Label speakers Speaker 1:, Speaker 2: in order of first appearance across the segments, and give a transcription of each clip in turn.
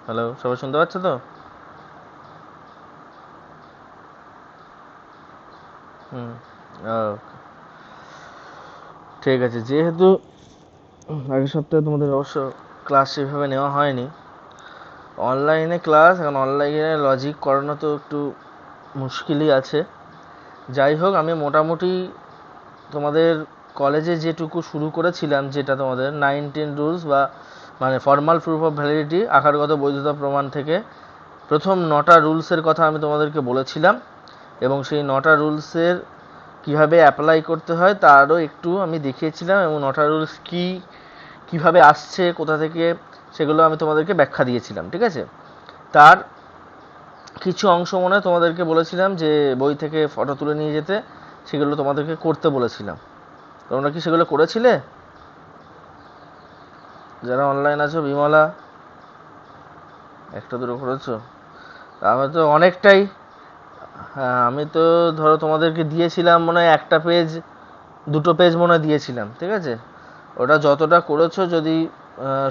Speaker 1: Hello, সবাই শুনতে পাচ্ছ তো? হুম। ওকে, ঠিক আছে। যেহেতু আগের সপ্তাহে তোমাদের অবশ্য ক্লাস সেভাবে নেওয়া হয়নি, অনলাইনে ক্লাস, এখন অনলাইনে লজিক করানো তো একটু মুশকিলই আছে। যাই হোক, আমি মোটামুটি তোমাদের কলেজে যেটুকু শুরু করেছিলাম, যেটা তোমাদের 19 রুলস বা মানে ফর্মাল প্রুফ অফ ভ্যালিডিটি, আকারগত বৈধতা প্রমাণ থেকে প্রথম 9টা রুলসের কথা আমি তোমাদেরকে বলেছিলাম, এবং সেই 9টা রুলসের কিভাবে অ্যাপ্লাই করতে হয় তারও একটু আমি দেখিয়েছিলাম, এবং 9টা রুলস কিভাবে আসছে, কোথা থেকে, সেগুলো আমি তোমাদেরকে ব্যাখ্যা দিয়েছিলাম। ঠিক আছে, তার কিছু অংশ মনে হয় তোমাদেরকে বলেছিলাম যে বই থেকে ফটো তুলে নিয়ে যেতে, সেগুলো তোমাদেরকে করতে বলেছিলাম। তোমরা কি সেগুলো করেছিলে? যারা অনলাইন আছো, বিমলা একটা দুটো করেছো? আমি তো অনেকটাই। হ্যাঁ, আমি তো ধরো তোমাদেরকে দিয়েছিলাম মনে হয় একটা পেজ, দুটো পেজ মনে হয় দিয়েছিলাম। ঠিক আছে, ওটা যতটা করেছো, যদি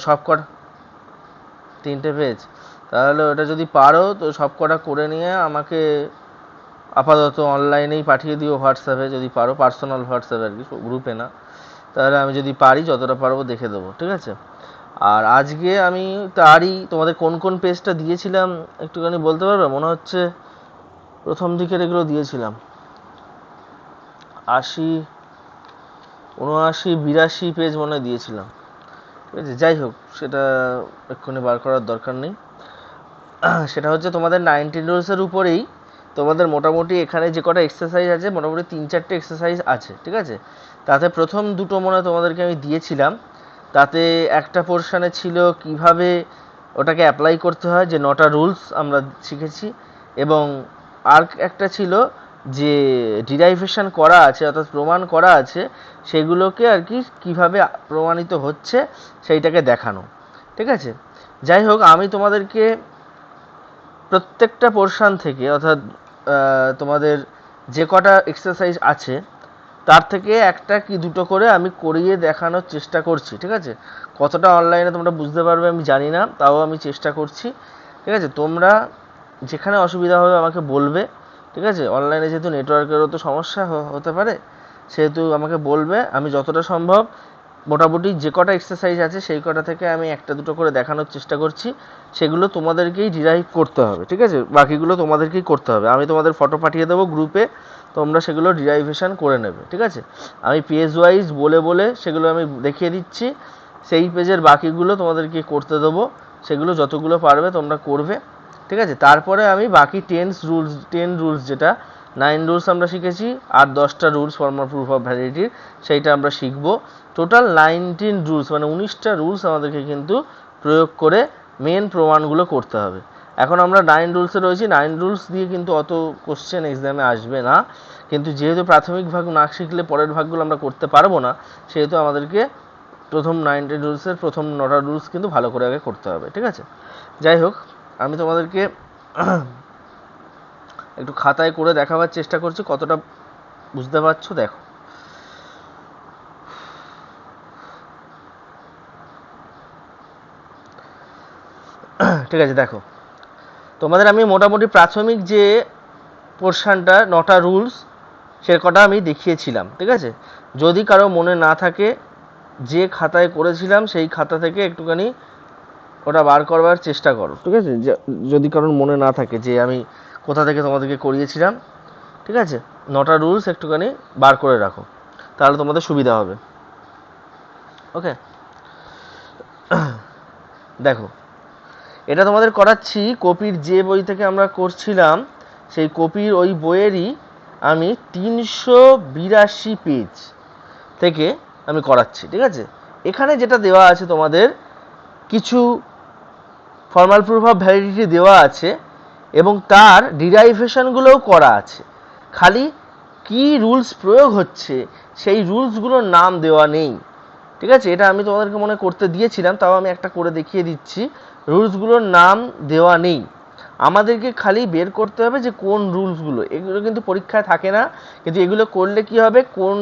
Speaker 1: সবকটা, 3টে পেজ, তাহলে ওটা যদি পারো তো সবকটা করে নিয়ে আমাকে আপাতত অনলাইনেই পাঠিয়ে দিও, হোয়াটসঅ্যাপে যদি পারো, পার্সোনাল হোয়াটসঅ্যাপে আর কি, গ্রুপে না। তাহলে আমি যদি পারি, যতটা পারবো দেখে দেবো। ঠিক আছে, আর আজকে আমি তারই তোমাদের কোন কোন পেজটা দিয়েছিলাম একটুখানি বলতে পারবে? মনে হচ্ছে প্রথম দিকের এগুলো দিয়েছিলাম, 80, 79, 82 পেজ মনে হয় দিয়েছিলাম। ঠিক আছে, যাই হোক, সেটা এক্ষুনি বার করার দরকার নেই। সেটা হচ্ছে তোমাদের 19 রুলসের উপরেই তোমাদের মোটামুটি এখানে যে কটা এক্সারসাইজ আছে, মোটামুটি 3-4টে এক্সারসাইজ আছে। ঠিক আছে, তাতে প্রথম দুটো মনে হয় তোমাদেরকে আমি দিয়েছিলাম। তাতে একটা পোর্শনে ছিল কিভাবে ওটাকে অ্যাপ্লাই করতে হয়, যে 9টা রুলস আমরা শিখেছি, এবং আর একটা ছিল যে ডিরাইভেশন করা আছে, অর্থাৎ প্রমাণ করা আছে, সেগুলোকে আর কি কীভাবে প্রমাণিত হচ্ছে সেইটাকে দেখানো। ঠিক আছে, যাই হোক, আমি তোমাদেরকে প্রত্যেকটা পোর্শন থেকে, অর্থাৎ তোমাদের যে কটা এক্সারসাইজ আছে তার থেকে একটা কি দুটো করে আমি করিয়ে দেখানোর চেষ্টা করছি। ঠিক আছে, কতটা অনলাইনে তোমরা বুঝতে পারবে আমি জানি না, তাও আমি চেষ্টা করছি। ঠিক আছে, তোমরা যেখানে অসুবিধা হবে আমাকে বলবে। ঠিক আছে, অনলাইনে যেহেতু নেটওয়ার্কেরও তো সমস্যা হতে পারে, সেহেতু আমাকে বলবে। আমি যতটা সম্ভব মোটামুটি যে কটা এক্সারসাইজ আছে সেই কটা থেকে আমি একটা দুটো করে দেখানোর চেষ্টা করছি। সেগুলো তোমাদেরকেই ডিরাইভ করতে হবে। ঠিক আছে, বাকিগুলো তোমাদেরকেই করতে হবে। আমি তোমাদের ফটো পাঠিয়ে দেবো গ্রুপে, তোমরা সেগুলো ডিরাইভেশন করে নেবে। ঠিক আছে, আমি পেজ ওয়াইজ বলে বলে সেগুলো আমি দেখিয়ে দিচ্ছি, সেই পেজের বাকিগুলো তোমাদেরকে করতে দেবো। সেগুলো যতগুলো পারবে তোমরা করবে। ঠিক আছে, তারপরে আমি বাকি 10 রুলস, যেটা 9 রুলস আমরা শিখেছি, আর 10টা রুলস ফর্মাল প্রুফ অফ ভ্যালিডিটির, সেইটা আমরা শিখবো। টোটাল 19 রুলস, মানে 19টা রুলস আমাদেরকে কিন্তু প্রয়োগ করে মেন প্রমাণগুলো করতে হবে। এখন আমরা 9 রুলসে রয়েছি, 9 রুলস দিয়ে কিন্তু অত কোশ্চেন এক্সামে আসবে না, কিন্তু যেহেতু প্রাথমিক ভাগ না শিখলে পরের ভাগগুলো আমরা করতে পারবো না, সেহেতু আমাদেরকে প্রথম 19 রুলসের প্রথম 9টা রুলস কিন্তু ভালো করে আগে করতে হবে। ঠিক আছে, যাই হোক, আমি তোমাদেরকে একটু খাতায় করে দেখাবার চেষ্টা করছি, কতটা বুঝতে পারছো দেখো। ঠিক আছে, দেখো, তোমাদের আমি মোটামুটি প্রাথমিক যে পোর্শনটা 9টা রুলস, সে কটা আমি দেখিয়েছিলাম। ঠিক আছে, যদি কারো মনে না থাকে, যে খাতায় করেছিলাম সেই খাতা থেকে একটুখানি ওটা বার করবার চেষ্টা করো। ঠিক আছে, যদি কারোর মনে না থাকে যে আমি কোথা থেকে তোমাদেরকে করিয়েছিলাম, ঠিক আছে, 9টা রুলস একটুখানি বার করে রাখো, তাহলে তোমাদের সুবিধা হবে। ওকে, দেখো, এটা তোমাদের করাচ্ছি কপির যে বই থেকে আমরা করছিলাম, সেই কপির ওই বইয়েরই আমি 382 পেজ থেকে আমি করাচ্ছি। ঠিক আছে, এখানে যেটা দেওয়া আছে তোমাদের, কিছু ফর্মাল প্রুফ অফ ভ্যালিডিটি দেওয়া আছে, এবং তার ডিরাইভেশনগুলোও করা আছে। খালি কি রুলস প্রয়োগ হচ্ছে সেই রুলসগুলোর নাম দেওয়া নেই। ঠিক আছে, এটা আমি তোমাদেরকে মনে করতে দিয়েছিলাম, তাও আমি একটা করে দেখিয়ে দিচ্ছি। রুলসগুলোর নাম দেওয়া নেই, আমাদেরকে খালি বের করতে হবে যে কোন রুলসগুলো। এগুলো কিন্তু পরীক্ষায় থাকে না, কিন্তু এগুলো করলে কি হবে, কোন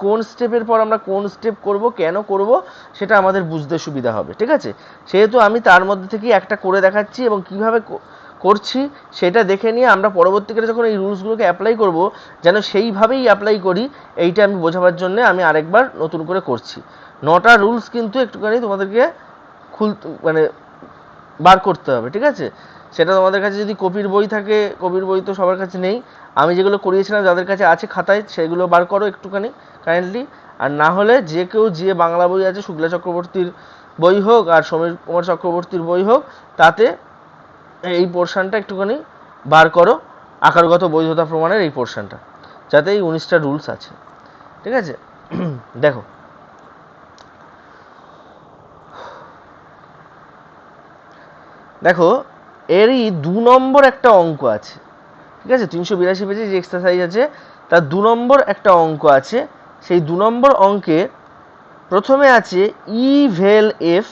Speaker 1: কোন স্টেপের পর আমরা কোন স্টেপ করব, কেন করব, সেটা আমাদের বুঝতে সুবিধা হবে। ঠিক আছে, সেহেতু আমি তার মধ্যে থেকে একটা করে দেখাচ্ছি এবং কিভাবে করছি সেটা দেখে নিয়ে আমরা পরবর্তীকালে যখন এই রুলসগুলোকে অ্যাপ্লাই করব যেন সেইভাবেই অ্যাপ্লাই করি, এইটা আমি বোঝাবার জন্য আমি আরেকবার নতুন করে করছি। 9টা রুলস কিন্তু একটুখানি তোমাদেরকে মানে বার করতে হবে। ঠিক আছে, সেটা তোমাদের কাছে যদি কপির বই থাকে, কপির বই তো সবার কাছে নেই, আমি যেগুলো করিয়েছিলাম যাদের কাছে আছে খাতায় সেগুলো বার করো একটুখানি কাইন্ডলি। আর না হলে যে কেউ যে বাংলা বই আছে, শুক্লা চক্রবর্তীর বই হোক আর সমীর কুমার চক্রবর্তীর বই হোক, তাতে এই পোর্শনটা একটুখানি বার করো, আকারগত বৈধতা প্রমাণের এই পোর্শনটা, যাতে এই 19টা রুলস আছে। ঠিক আছে, দেখো দেখো এরই 2 নম্বর একটা অঙ্ক আছে। ঠিক আছে, 382 পেজে যে এক্সারসাইজ আছে তার 2 নম্বর একটা অঙ্ক আছে। সেই 2 নম্বর অঙ্কে প্রথমে আছে E vel F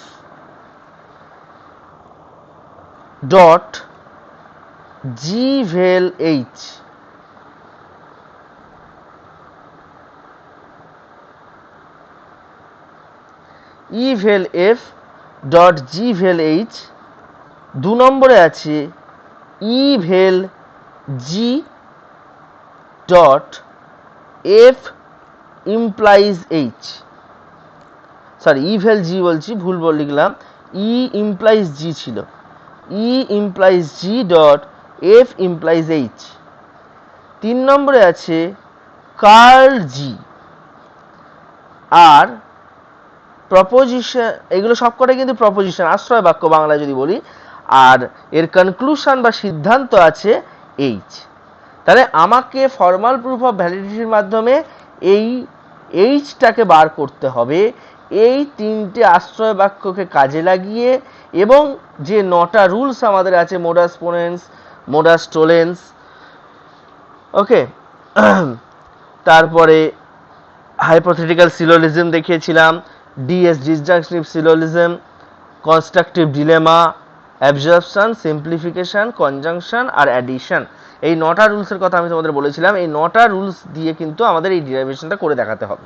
Speaker 1: dot G vel H. E vel F dot G vel H. 2 নম্বরে আছে E vel G dot F implies H. Sorry, E vel G বলছি, ভুল লিখলাম, ই ইমপ্লাইজ জি ছিল, E implies G dot F implies H. 3 নম্বরে আছে curl জি আর proposition, এগুলো সবকটাই কিন্তু প্রপোজিশন, আশ্রয় বাক্য বাংলায় যদি বলি, আর এর কনক্লুশন বা সিদ্ধান্ত আছে এইচ। তাহলে আমাকে ফর্মাল প্রুফ অফ ভ্যালিডিটির মাধ্যমে এই এইচটাকে বার করতে হবে, এই 3টে আশ্রয় বাক্যকে কাজে লাগিয়ে, এবং যে 9টা রুলস আমাদের আছে, modus ponens, modus tollens, okay, তারপরে হাইপোথেটিক্যাল সিলোজিজম দেখিয়েছিলাম, DS disjunctive syllogism, constructive dilemma, absorption, simplification, conjunction আর অ্যাডিশন। এই 9টা রুলসের কথা আমি তোমাদের বলেছিলাম। এই 9টা রুলস দিয়ে কিন্তু আমাদের এই ডিরাইভেশনটা করে দেখাতে হবে।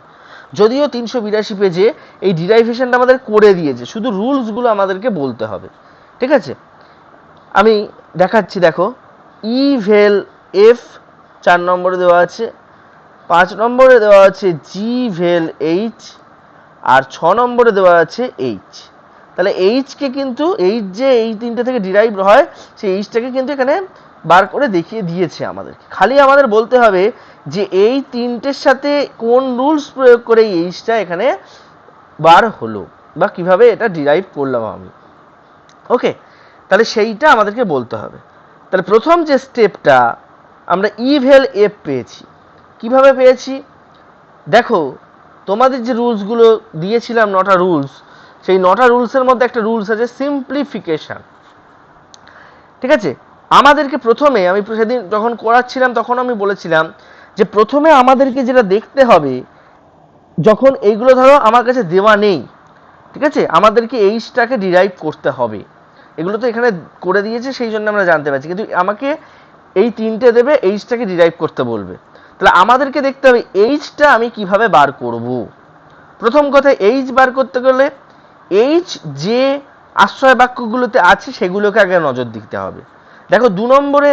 Speaker 1: যদিও 382 পেজে এই ডিরাইভেশনটা আমাদের করে দিয়েছে, শুধু রুলসগুলো আমাদেরকে বলতে হবে। ঠিক আছে, আমি দেখাচ্ছি। দেখো, ই ভেল এফ 4 নম্বরে দেওয়া আছে, 5 নম্বরে দেওয়া আছে জি ভেল এইচ, আর 6 নম্বরে দেওয়া আছে এইচ। তাহলে এইচকে কিন্তু, এইচ যে এই 3টে থেকে ডিরাইভ হয়, সেই এইচটাকে কিন্তু এখানে বার করে দেখিয়ে দিয়েছে আমাদেরকে। খালি আমাদের বলতে হবে যে এই 3টের সাথে কোন রুলস প্রয়োগ করে এই এইচটা এখানে বার হলো, বা কিভাবে এটা ডিরাইভ করলাম আমি। ওকে, তাহলে সেইটা আমাদেরকে বলতে হবে। তাহলে প্রথম যে স্টেপটা, আমরা ই ভেল এফ পেয়েছি। কিভাবে পেয়েছি দেখো, তোমাদের যে রুলসগুলো দিয়েছিলাম 9টা রুলস, সেই 9টা রুলসের মধ্যে একটা রুলস আছে সিম্পলিফিকেশন। ঠিক আছে, আমাদেরকে প্রথমে, আমি সেদিন যখন করাচ্ছিলাম তখন আমি বলেছিলাম যে প্রথমে আমাদেরকে যেটা দেখতে হবে, যখন এইগুলো ধরো আমার কাছে দেওয়া নেই, ঠিক আছে, আমাদেরকে এইচটাকে ডিরাইভ করতে হবে। এগুলো তো এখানে করে দিয়েছে, সেই জন্য আমরা জানতে পারছি, কিন্তু আমাকে এই 3টে দেবে, এইচটাকে ডিরাইভ করতে বলবে। তাহলে আমাদেরকে দেখতে হবে এইচটা আমি কিভাবে বার করব। প্রথম কথা, এইচ বার করতে গেলে এইচ যে আশ্রয় বাক্যগুলোতে আছে সেগুলোকে আগে নজর দিতে হবে। দেখো 2 নম্বরে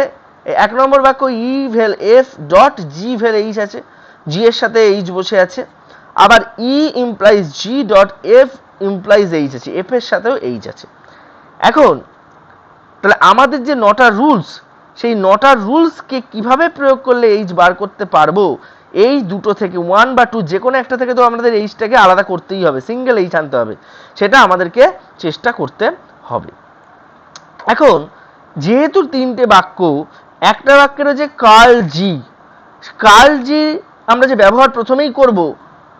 Speaker 1: 1 নম্বর বাক্য E vel F dot G vel H আছে, জি এর সাথে এইচ বসে আছে। আবার E implies G dot F implies H আছে, এফ এর সাথেও এইচ আছে। এখন তাহলে আমাদের যে 9টা রুলস, সেই 9টা রুলসকে কিভাবে প্রয়োগ করলে এইচ বার করতে পারবো, এই দুটো থেকে 1 বা 2 যে কোনো একটা থেকে তো আমাদের এইচটাকে আলাদা করতেই হবে, সিঙ্গেল এইচ আনতে হবে, সেটা আমাদেরকে চেষ্টা করতে হবে। এখন যেহেতু 3টে বাক্য, একটা বাক্যের যে কার্ল জি, কার্ল জি আমরা যে ব্যবহার প্রথমেই করব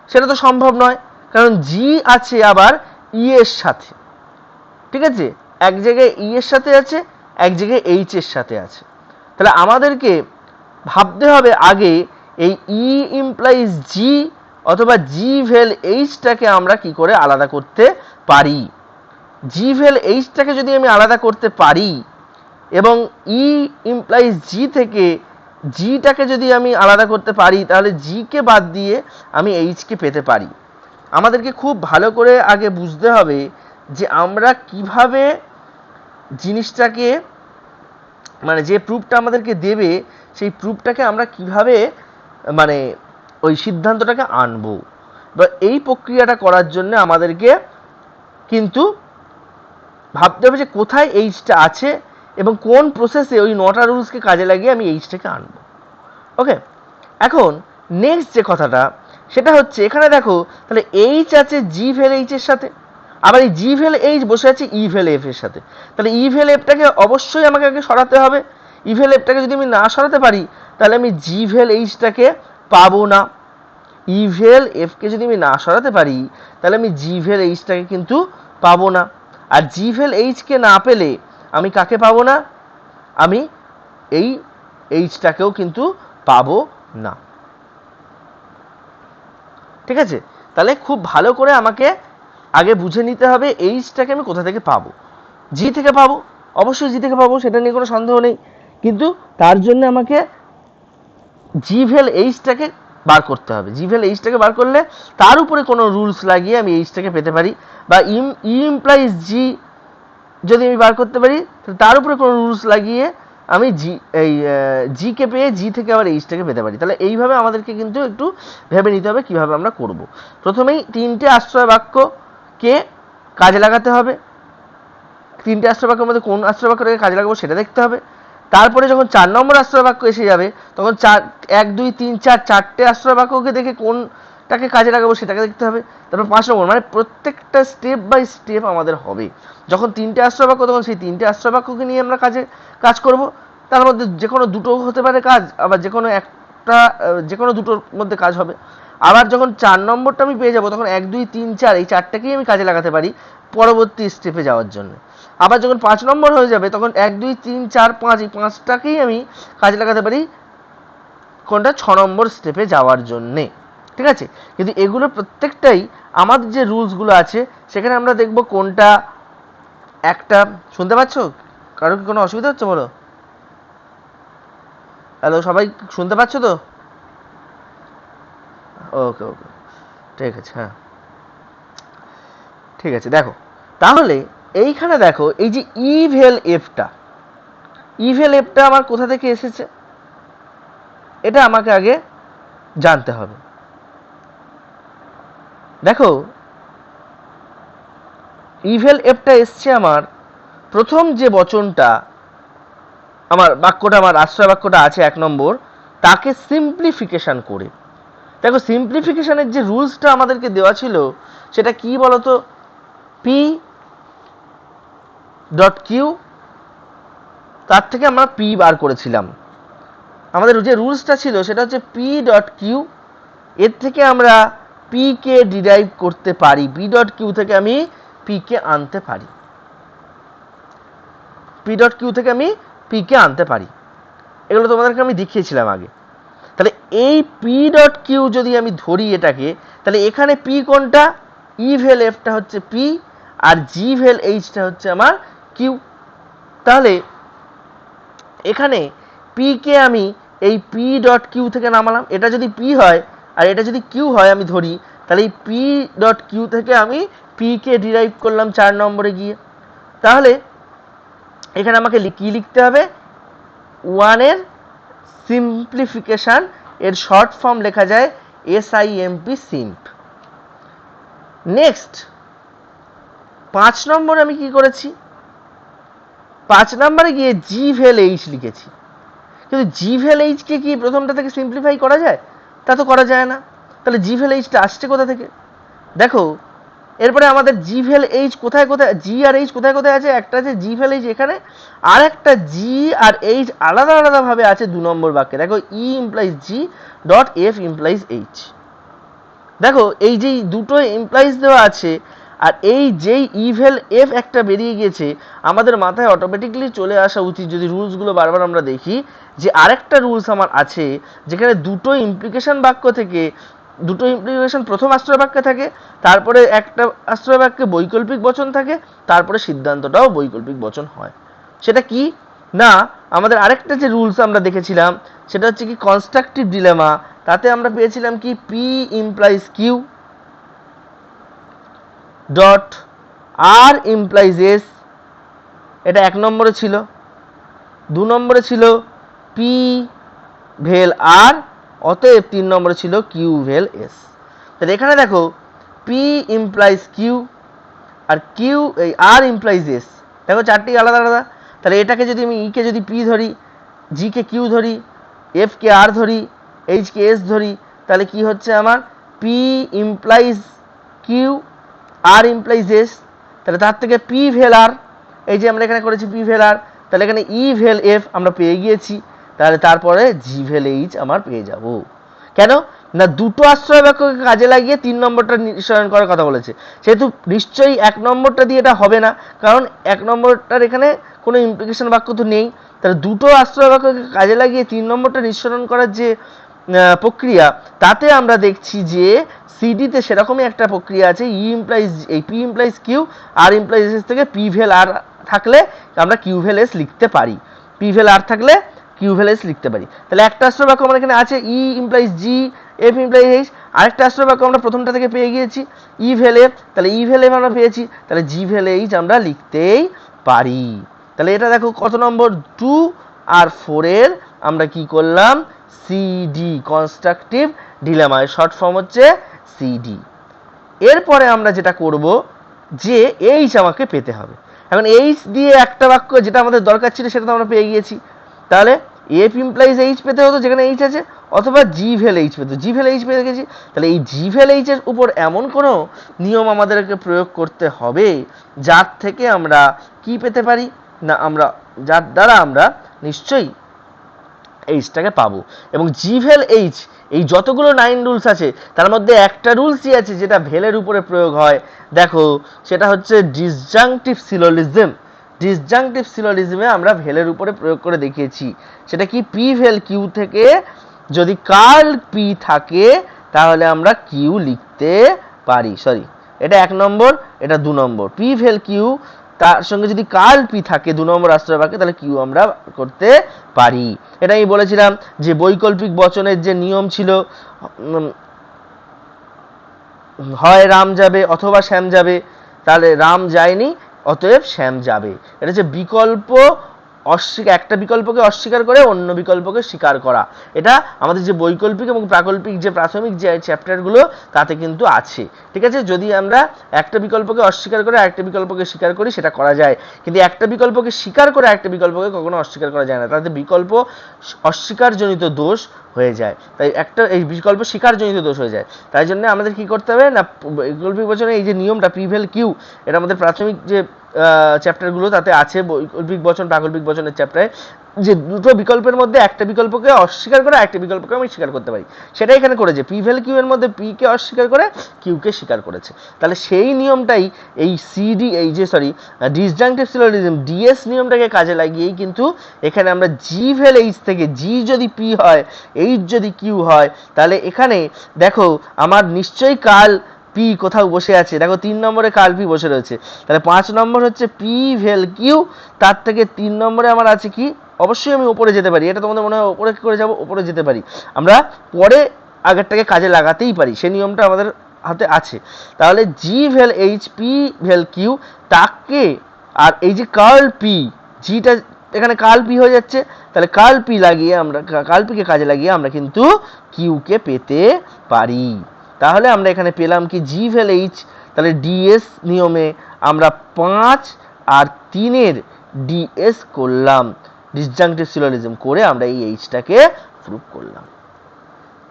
Speaker 1: সেটা তো সম্ভব নয়, কারণ জি আছে আবার ই এর সাথে। ঠিক আছে, এক জায়গায় ই এর সাথে আছে, এক জায়গায় এইচ এর সাথে আছে। তাহলে আমাদেরকে ভাবতে হবে আগে এই ই ইমপ্লাইজ জি অথবা জি ভেল এইচটাকে আমরা কি করে আলাদা করতে পারি। জি ভেল এইচটাকে যদি আমি আলাদা করতে পারি এবং ই ইমপ্লাইজ জি থেকে জিটাকে যদি আমি আলাদা করতে পারি তাহলে জিকে বাদ দিয়ে আমি এইচকে পেতে পারি। আমাদেরকে খুব ভালো করে আগে বুঝতে হবে যে আমরা কিভাবে জিনিসটাকে, মানে যে প্রুফটা আমাদেরকে দেবে সেই প্রুফটাকে আমরা কিভাবে মানে ওই সিদ্ধান্তটাকে আনবো। বা এই প্রক্রিয়াটা করার জন্য আমাদেরকে কিন্তু ভাবতে হবে যে কোথায় এইচটা আছে এবং কোন প্রসেসে ওই 9টা রুলসকে কাজে লাগিয়ে আমি এইচটাকে আনবো। ওকে, এখন নেক্সট যে কথাটা সেটা হচ্ছে এখানে দেখো তাহলে এইচ আছে জি ভেল এইচ এর সাথে, আবার এই জি ভেল এইচ বসে আছে ই ভেল এফ এর সাথে। তাহলে ই ভেল এফটাকে অবশ্যই আমাকে আগে সরাতে হবে। ই ভেল এফটাকে যদি আমি না সরাতে পারি তাহলে আমি জি ভেল এইচটাকে পাবো না। ই ভেল এফকে যদি আমি না সরাতে পারি তাহলে আমি জি ভেল এইচটাকে কিন্তু পাবো না। আর জি ভেল এইচকে না পেলে আমি কাকে পাবো না? আমি এই এইচটাকেও কিন্তু পাবো না। ঠিক আছে, তাহলে খুব ভালো করে আমাকে আগে বুঝে নিতে হবে এইচটাকে আমি কোথা থেকে পাবো। জি থেকে পাবো, অবশ্যই জি থেকে পাবো, সেটা নিয়ে কোনো সন্দেহ নেই। কিন্তু তার জন্য আমাকে জি ভেল এইচটাকে বার করতে হবে। জি ভেল এইচটাকে বার করলে তার উপরে কোনো রুলস লাগিয়ে আমি এইচটাকে পেতে পারি, বা ই ইমপ্লাইজ জি যদি আমি বার করতে পারি তার উপরে কোনো রুলস লাগিয়ে আমি জিকে পেয়ে জি থেকে আবার এইচটাকে পেতে পারি। তাহলে এইভাবে আমাদেরকে কিন্তু একটু ভেবে নিতে হবে কিভাবে আমরা করব। প্রথমেই 3টে আশ্রয় বাক্যকে কাজে লাগাতে হবে। 3টে আশ্রয় বাক্যের মধ্যে কোন আশ্রয় বাক্যটাকে কাজে লাগাবো সেটা দেখতে হবে। তারপরে যখন 4 নম্বর আশ্রয় বাক্য এসে যাবে তখন 1 2 3 4 4টে আশ্রয় বাক্যকে দেখে কোনটাকে কাজে লাগাবো সেটাকে দেখতে হবে। তারপর 5 নম্বর, মানে প্রত্যেকটা স্টেপ বাই স্টেপ আমাদের হবে। যখন 3টে আশ্রয় বাক্য তখন সেই 3টে আশ্রয় বাক্যকে নিয়ে আমরা কাজ করব। তার মধ্যে যে কোনো দুটো হতে পারে কাজ, আবার যে কোনো দুটোর মধ্যে কাজ হবে। আবার যখন 4 নম্বরটা আমি পেয়ে যাবো তখন 1 2 3 4 এই 4টাকেই আমি কাজে লাগাতে পারি পরবর্তী স্টেপে যাওয়ার জন্য। আবার যখন 5 নম্বর হয়ে যাবে তখন 1 2 3 4 5 এই 5টাকেই আমি কাজে লাগাতে পারি কোনটা 6 নম্বর স্টেপে যাওয়ার জন্যে। ঠিক আছে, কিন্তু এগুলো প্রত্যেকটাই আমাদের যে রুলসগুলো আছে সেখানে আমরা দেখব কোনটা একটা। শুনতে পাচ্ছ? কারো কি কোনো অসুবিধা হচ্ছে বলো? হ্যালো, সবাই শুনতে পাচ্ছ তো? ওকে ওকে, ঠিক আছে, হ্যাঁ ঠিক আছে। দেখো তাহলে এইখানে দেখো এই যে ইভেল এফটা আমার কোথা থেকে এসেছে এটা আমাকে আগে জানতে হবে। দেখো ইভেল এফটা এসছে আমার প্রথম যে বচনটা, আমার আশ্রয় বাক্যটা আছে 1 নম্বর, তাকে সিম্পলিফিকেশন করে। দেখো সিম্পলিফিকেশনের যে রুলসটা আমাদেরকে দেওয়া ছিল সেটা কি বলতো? পি ডট কিউ, তার থেকে আমরা পি বার করেছিলাম। আমাদের যে রুলসটা ছিল সেটা হচ্ছে পি ডট কিউ, এর থেকে আমরা পি কে ডিরাইভ করতে পারি। পি ডট কিউ থেকে আমি পি কে আনতে পারি। পি ডট কিউ থেকে আমি পি কে আনতে পারি। এগুলো তোমাদেরকে আমি দেখিয়েছিলাম আগে। তাহলে এই পি ডট কিউ যদি আমি ধরি এটাকে, তাহলে এখানে পি কোনটা? ই ভেল এফটা হচ্ছে পি আর জি ভেল এইচটা হচ্ছে আমার কিউ। তাহলে এখানে পি কে আমি এই পি ডট কিউ থেকে নামালাম। এটা যদি পি হয় আর এটা যদি কিউ হয় আমি ধরি, তাহলে এই পি ডট কিউ থেকে আমি পি কে ডিরাইভ করলাম 4 নম্বরে গিয়ে। তাহলে এখানে আমাকে কি লিখতে হবে? 1 এর সিম্পলিফিকেশন, এর শর্ট ফর্ম লেখা যায় এসআইএমপি, সিম্প। নেক্সট 5 নম্বরে আমি কি করেছি? 5 নম্বরে গিয়ে জি ভেল এইচ লিখেছি। কিন্তু জি ভেল এইচকে কি প্রথমটা থেকে সিম্পলিফাই করা যায়? তা তো করা যায় না। তাহলে জি ভেল এইচটা আসছে কোথা থেকে? দেখো এরপরে আমাদের জি ভেল এইচ কোথায় কোথায়, জি আর এইচ কোথায় কোথায় আছে? একটা আছে জি ভেল এইচ এখানে, আর একটা জি আর এইচ আলাদা আলাদা ভাবে আছে 2 নম্বর বাক্যে। দেখো E implies G dot F implies H. দেখো এই যে দুটো ইমপ্লাইজ দেওয়া আছে আর এই যেই ইভেল এফ একটা বেরিয়ে গেছে, আমাদের মাথায় অটোমেটিকলি চলে আসা উচিত, যদি রুলসগুলো বারবার আমরা দেখি, যে আরেকটা রুলস আমার আছে যেখানে দুটো ইমপ্লিকেশন বাক্য থেকে দুটো ইমপ্লিকেশন প্রথম আশ্রয় বাক্যে থাকে, তারপরে একটা আশ্রয় বাক্যে বৈকল্পিক বচন থাকে, তারপরে সিদ্ধান্তটাও বৈকল্পিক বচন হয়। সেটা কি না, আমাদের আরেকটা যে রুলস আমরা দেখেছিলাম সেটা হচ্ছে কি কনস্ট্রাকটিভ ডিলেমা। তাতে আমরা পেয়েছিলাম কি P implies Q dot R implies S, এটা 1 নম্বরে ছিল। 2 নম্বরে ছিল পি ভেল আর, অতএব 3 নম্বরে ছিল কিউ ভেল এস। তাহলে এখানে দেখো পি ইমপ্লাইজ কিউ আর কিউ এই আর ইমপ্লাইজ এস, দেখো চারটি আলাদা আলাদা। তাহলে এটাকে যদি আমি ই কে যদি পি ধরি, জি কে কিউ ধরি, এফ কে আর ধরি, এইচ কে এস ধরি, তাহলে কি হচ্ছে আমার P implies Q R implies S. তাহলে তার থেকে পি ভেল আর, এই যে আমরা এখানে করেছি পি ভেল আর, তাহলে এখানে ই ভেল এফ আমরা পেয়ে গিয়েছি। তাহলে তারপরে জি ভেল এইচ আমার পেয়ে যাব। কেন না দুটো আশ্রয় বাক্যকে কাজে লাগিয়ে 3 নম্বরটা নিঃসরণ করার কথা বলেছে, সেহেতু নিশ্চয়ই 1 নম্বরটা দিয়ে এটা হবে না, কারণ 1 নম্বরটার এখানে কোনো ইমপ্লিকেশন বাক্য তো নেই। তাহলে দুটো আশ্রয় বাক্যকে কাজে লাগিয়ে 3 নম্বরটা নিঃসরণ করার যে প্রক্রিয়া, তাতে আমরা দেখছি যে সিডিতে সেরকমই একটা প্রক্রিয়া আছে। ই ইমপ্লাইজ এই P implies Q R implies S থেকে পি ভেল আর থাকলে আমরা কিউ ভেল এস লিখতে পারি, পি ভেল আর থাকলে কিউ ভেল এস লিখতে পারি। তাহলে একটা আশ্রয় বাক্য আমার এখানে আছে ই ইমপ্লাইজ জি, এফ ইমপ্লাইজ এইচ। আরেকটা আশ্রয় বাক্য আমরা প্রথমটা থেকে পেয়ে গিয়েছি ই ভেল এফ, তাহলে ই ভেল এফ আমরা পেয়েছি, তাহলে জি ভেল এইচ আমরা লিখতেই পারি। তাহলে এটা দেখো কত নম্বর, 2 আর 4 এর আমরা কি করলাম, CD constructive dilemma, short form হচ্ছে সিডি। এরপরে আমরা যেটা করব যে এইচ আমাকে পেতে হবে। এখন এইচ দিয়ে একটা বাক্য যেটা আমাদের দরকার ছিল সেটা তো আমরা পেয়ে গিয়েছি। তাহলে এফ ইমপ্লাইজ এইচ পেতে হতো যেখানে এইচ আছে, অথবা জি ভেল এইচ পেতে, জি ভেল এইচ পেয়ে গেছি। তাহলে এই জি ভেল এইচ এর উপর এমন কোনো নিয়ম আমাদেরকে প্রয়োগ করতে হবে যার থেকে আমরা কি পেতে পারি না, আমরা যার দ্বারা আমরা নিশ্চয়ই এইচটাকে পাবো। এবং জি ভেল এইচ এই যতগুলো 9 রুলস আছে তার মধ্যে একটা রুলসই আছে যেটা ভেলের উপরে প্রয়োগ হয়। দেখো সেটা হচ্ছে ডিসজাংটিভ সিলোজিজম। ডিসজাংটিভ সিলোজিজমে আমরা ভেলের উপরে প্রয়োগ করে দেখিয়েছি। সেটা কি পি ভেল কিউ থেকে যদি কার্ল পি থাকে তাহলে আমরা কিউ লিখতে পারি। সরি, এটা 1 নম্বর, এটা 2 নম্বর। পি ভেল কিউ তার সঙ্গে যদি কার্ল পি থাকে 2 নম্বর আশ্রয় বাক্যে, তাহলে কিউ আমরা করতে পারি। এটা আমি বলেছিলাম যে বৈকল্পিক বচনের যে নিয়ম ছিল, হয় রাম যাবে অথবা শ্যাম যাবে, তাহলে রাম যায়নি অতএব শ্যাম যাবে। এটা হচ্ছে বিকল্প অস্বীকার, একটা বিকল্পকে অস্বীকার করে অন্য বিকল্পকে স্বীকার করা। এটা আমাদের যে বৈকল্পিক এবং প্রাকল্পিক যে প্রাথমিক যে চ্যাপ্টারগুলো তাতে কিন্তু আছে। ঠিক আছে, যদি আমরা একটা বিকল্পকে অস্বীকার করে আরেকটা বিকল্পকে স্বীকার করি সেটা করা যায়, কিন্তু একটা বিকল্পকে স্বীকার করে আরেকটা বিকল্পকে কখনো অস্বীকার করা যায় না, তাতে বিকল্প অস্বীকারজনিত দোষ হয়ে যায়। তাই একটা এই বিকল্প স্বীকারজনিত দোষ হয়ে যায়। তাই জন্য আমাদের কি করতে হবে না, বৈকল্পিক বচনে এই যে নিয়মটা পি ভেল কিউ, এটা আমাদের প্রাথমিক যে চ্যাপ্টারগুলো তাতে আছে, বৈকল্পিক বচন প্রাকল্পিক বচনের চ্যাপ্টারে, যে দুটো বিকল্পের মধ্যে একটা বিকল্পকে অস্বীকার করে আরেকটা বিকল্পকে আমি স্বীকার করতে পারি, সেটাই এখানে করেছে। পি ভেল কিউ এর মধ্যে পি কে অস্বীকার করে কিউ কে স্বীকার করেছে। তাহলে সেই নিয়মটাই এই সিডি এই যে ডিসজাংটিভ সিলোজিজম ডিএস নিয়মটাকে কাজে লাগিয়েই কিন্তু এখানে আমরা জি ভেল এইচ থেকে জি যদি পি হয়, এইচ যদি কিউ হয়, তাহলে এখানে দেখো আমার নিশ্চয়ই কার্ল পি কোথাও বসে আছে। দেখো 3 নম্বরে কার্ল পি বসে রয়েছে, তাহলে 5 নম্বর হচ্ছে পি ভেল কিউ, তার থেকে 3 নম্বরে আমার আছে কি, অবশ্যই আমি উপরে যেতে পারি। এটা তোমাদের মনে হয় উপরে কি করে যাব, উপরে যেতে পারি, আমরা পরে আগেরটাকে কাজে লাগাতেই পারি, সেই নিয়মটা আমাদের হাতে আছে। তাহলে জি vel H P vel Q তাকে, আর এই যে কার্ল পি, জিটা এখানে কার্ল পি হয়ে যাচ্ছে, তাহলে কার্ল পি লাগিয়ে আমরা কার্ল পিকে কাজে লাগিয়ে আমরা কিন্তু কিউ কে পেতে পারি। তাহলে আমরা এখানে পেলাম কি জি ভেল এইচ, তাহলে ডিএস নিয়মে আমরা 5 আর 3 এর ডিএস করলাম, ডিসজাংটিভ সিলোজিজম করে আমরা এই এইচটাকে প্রুভ করলাম।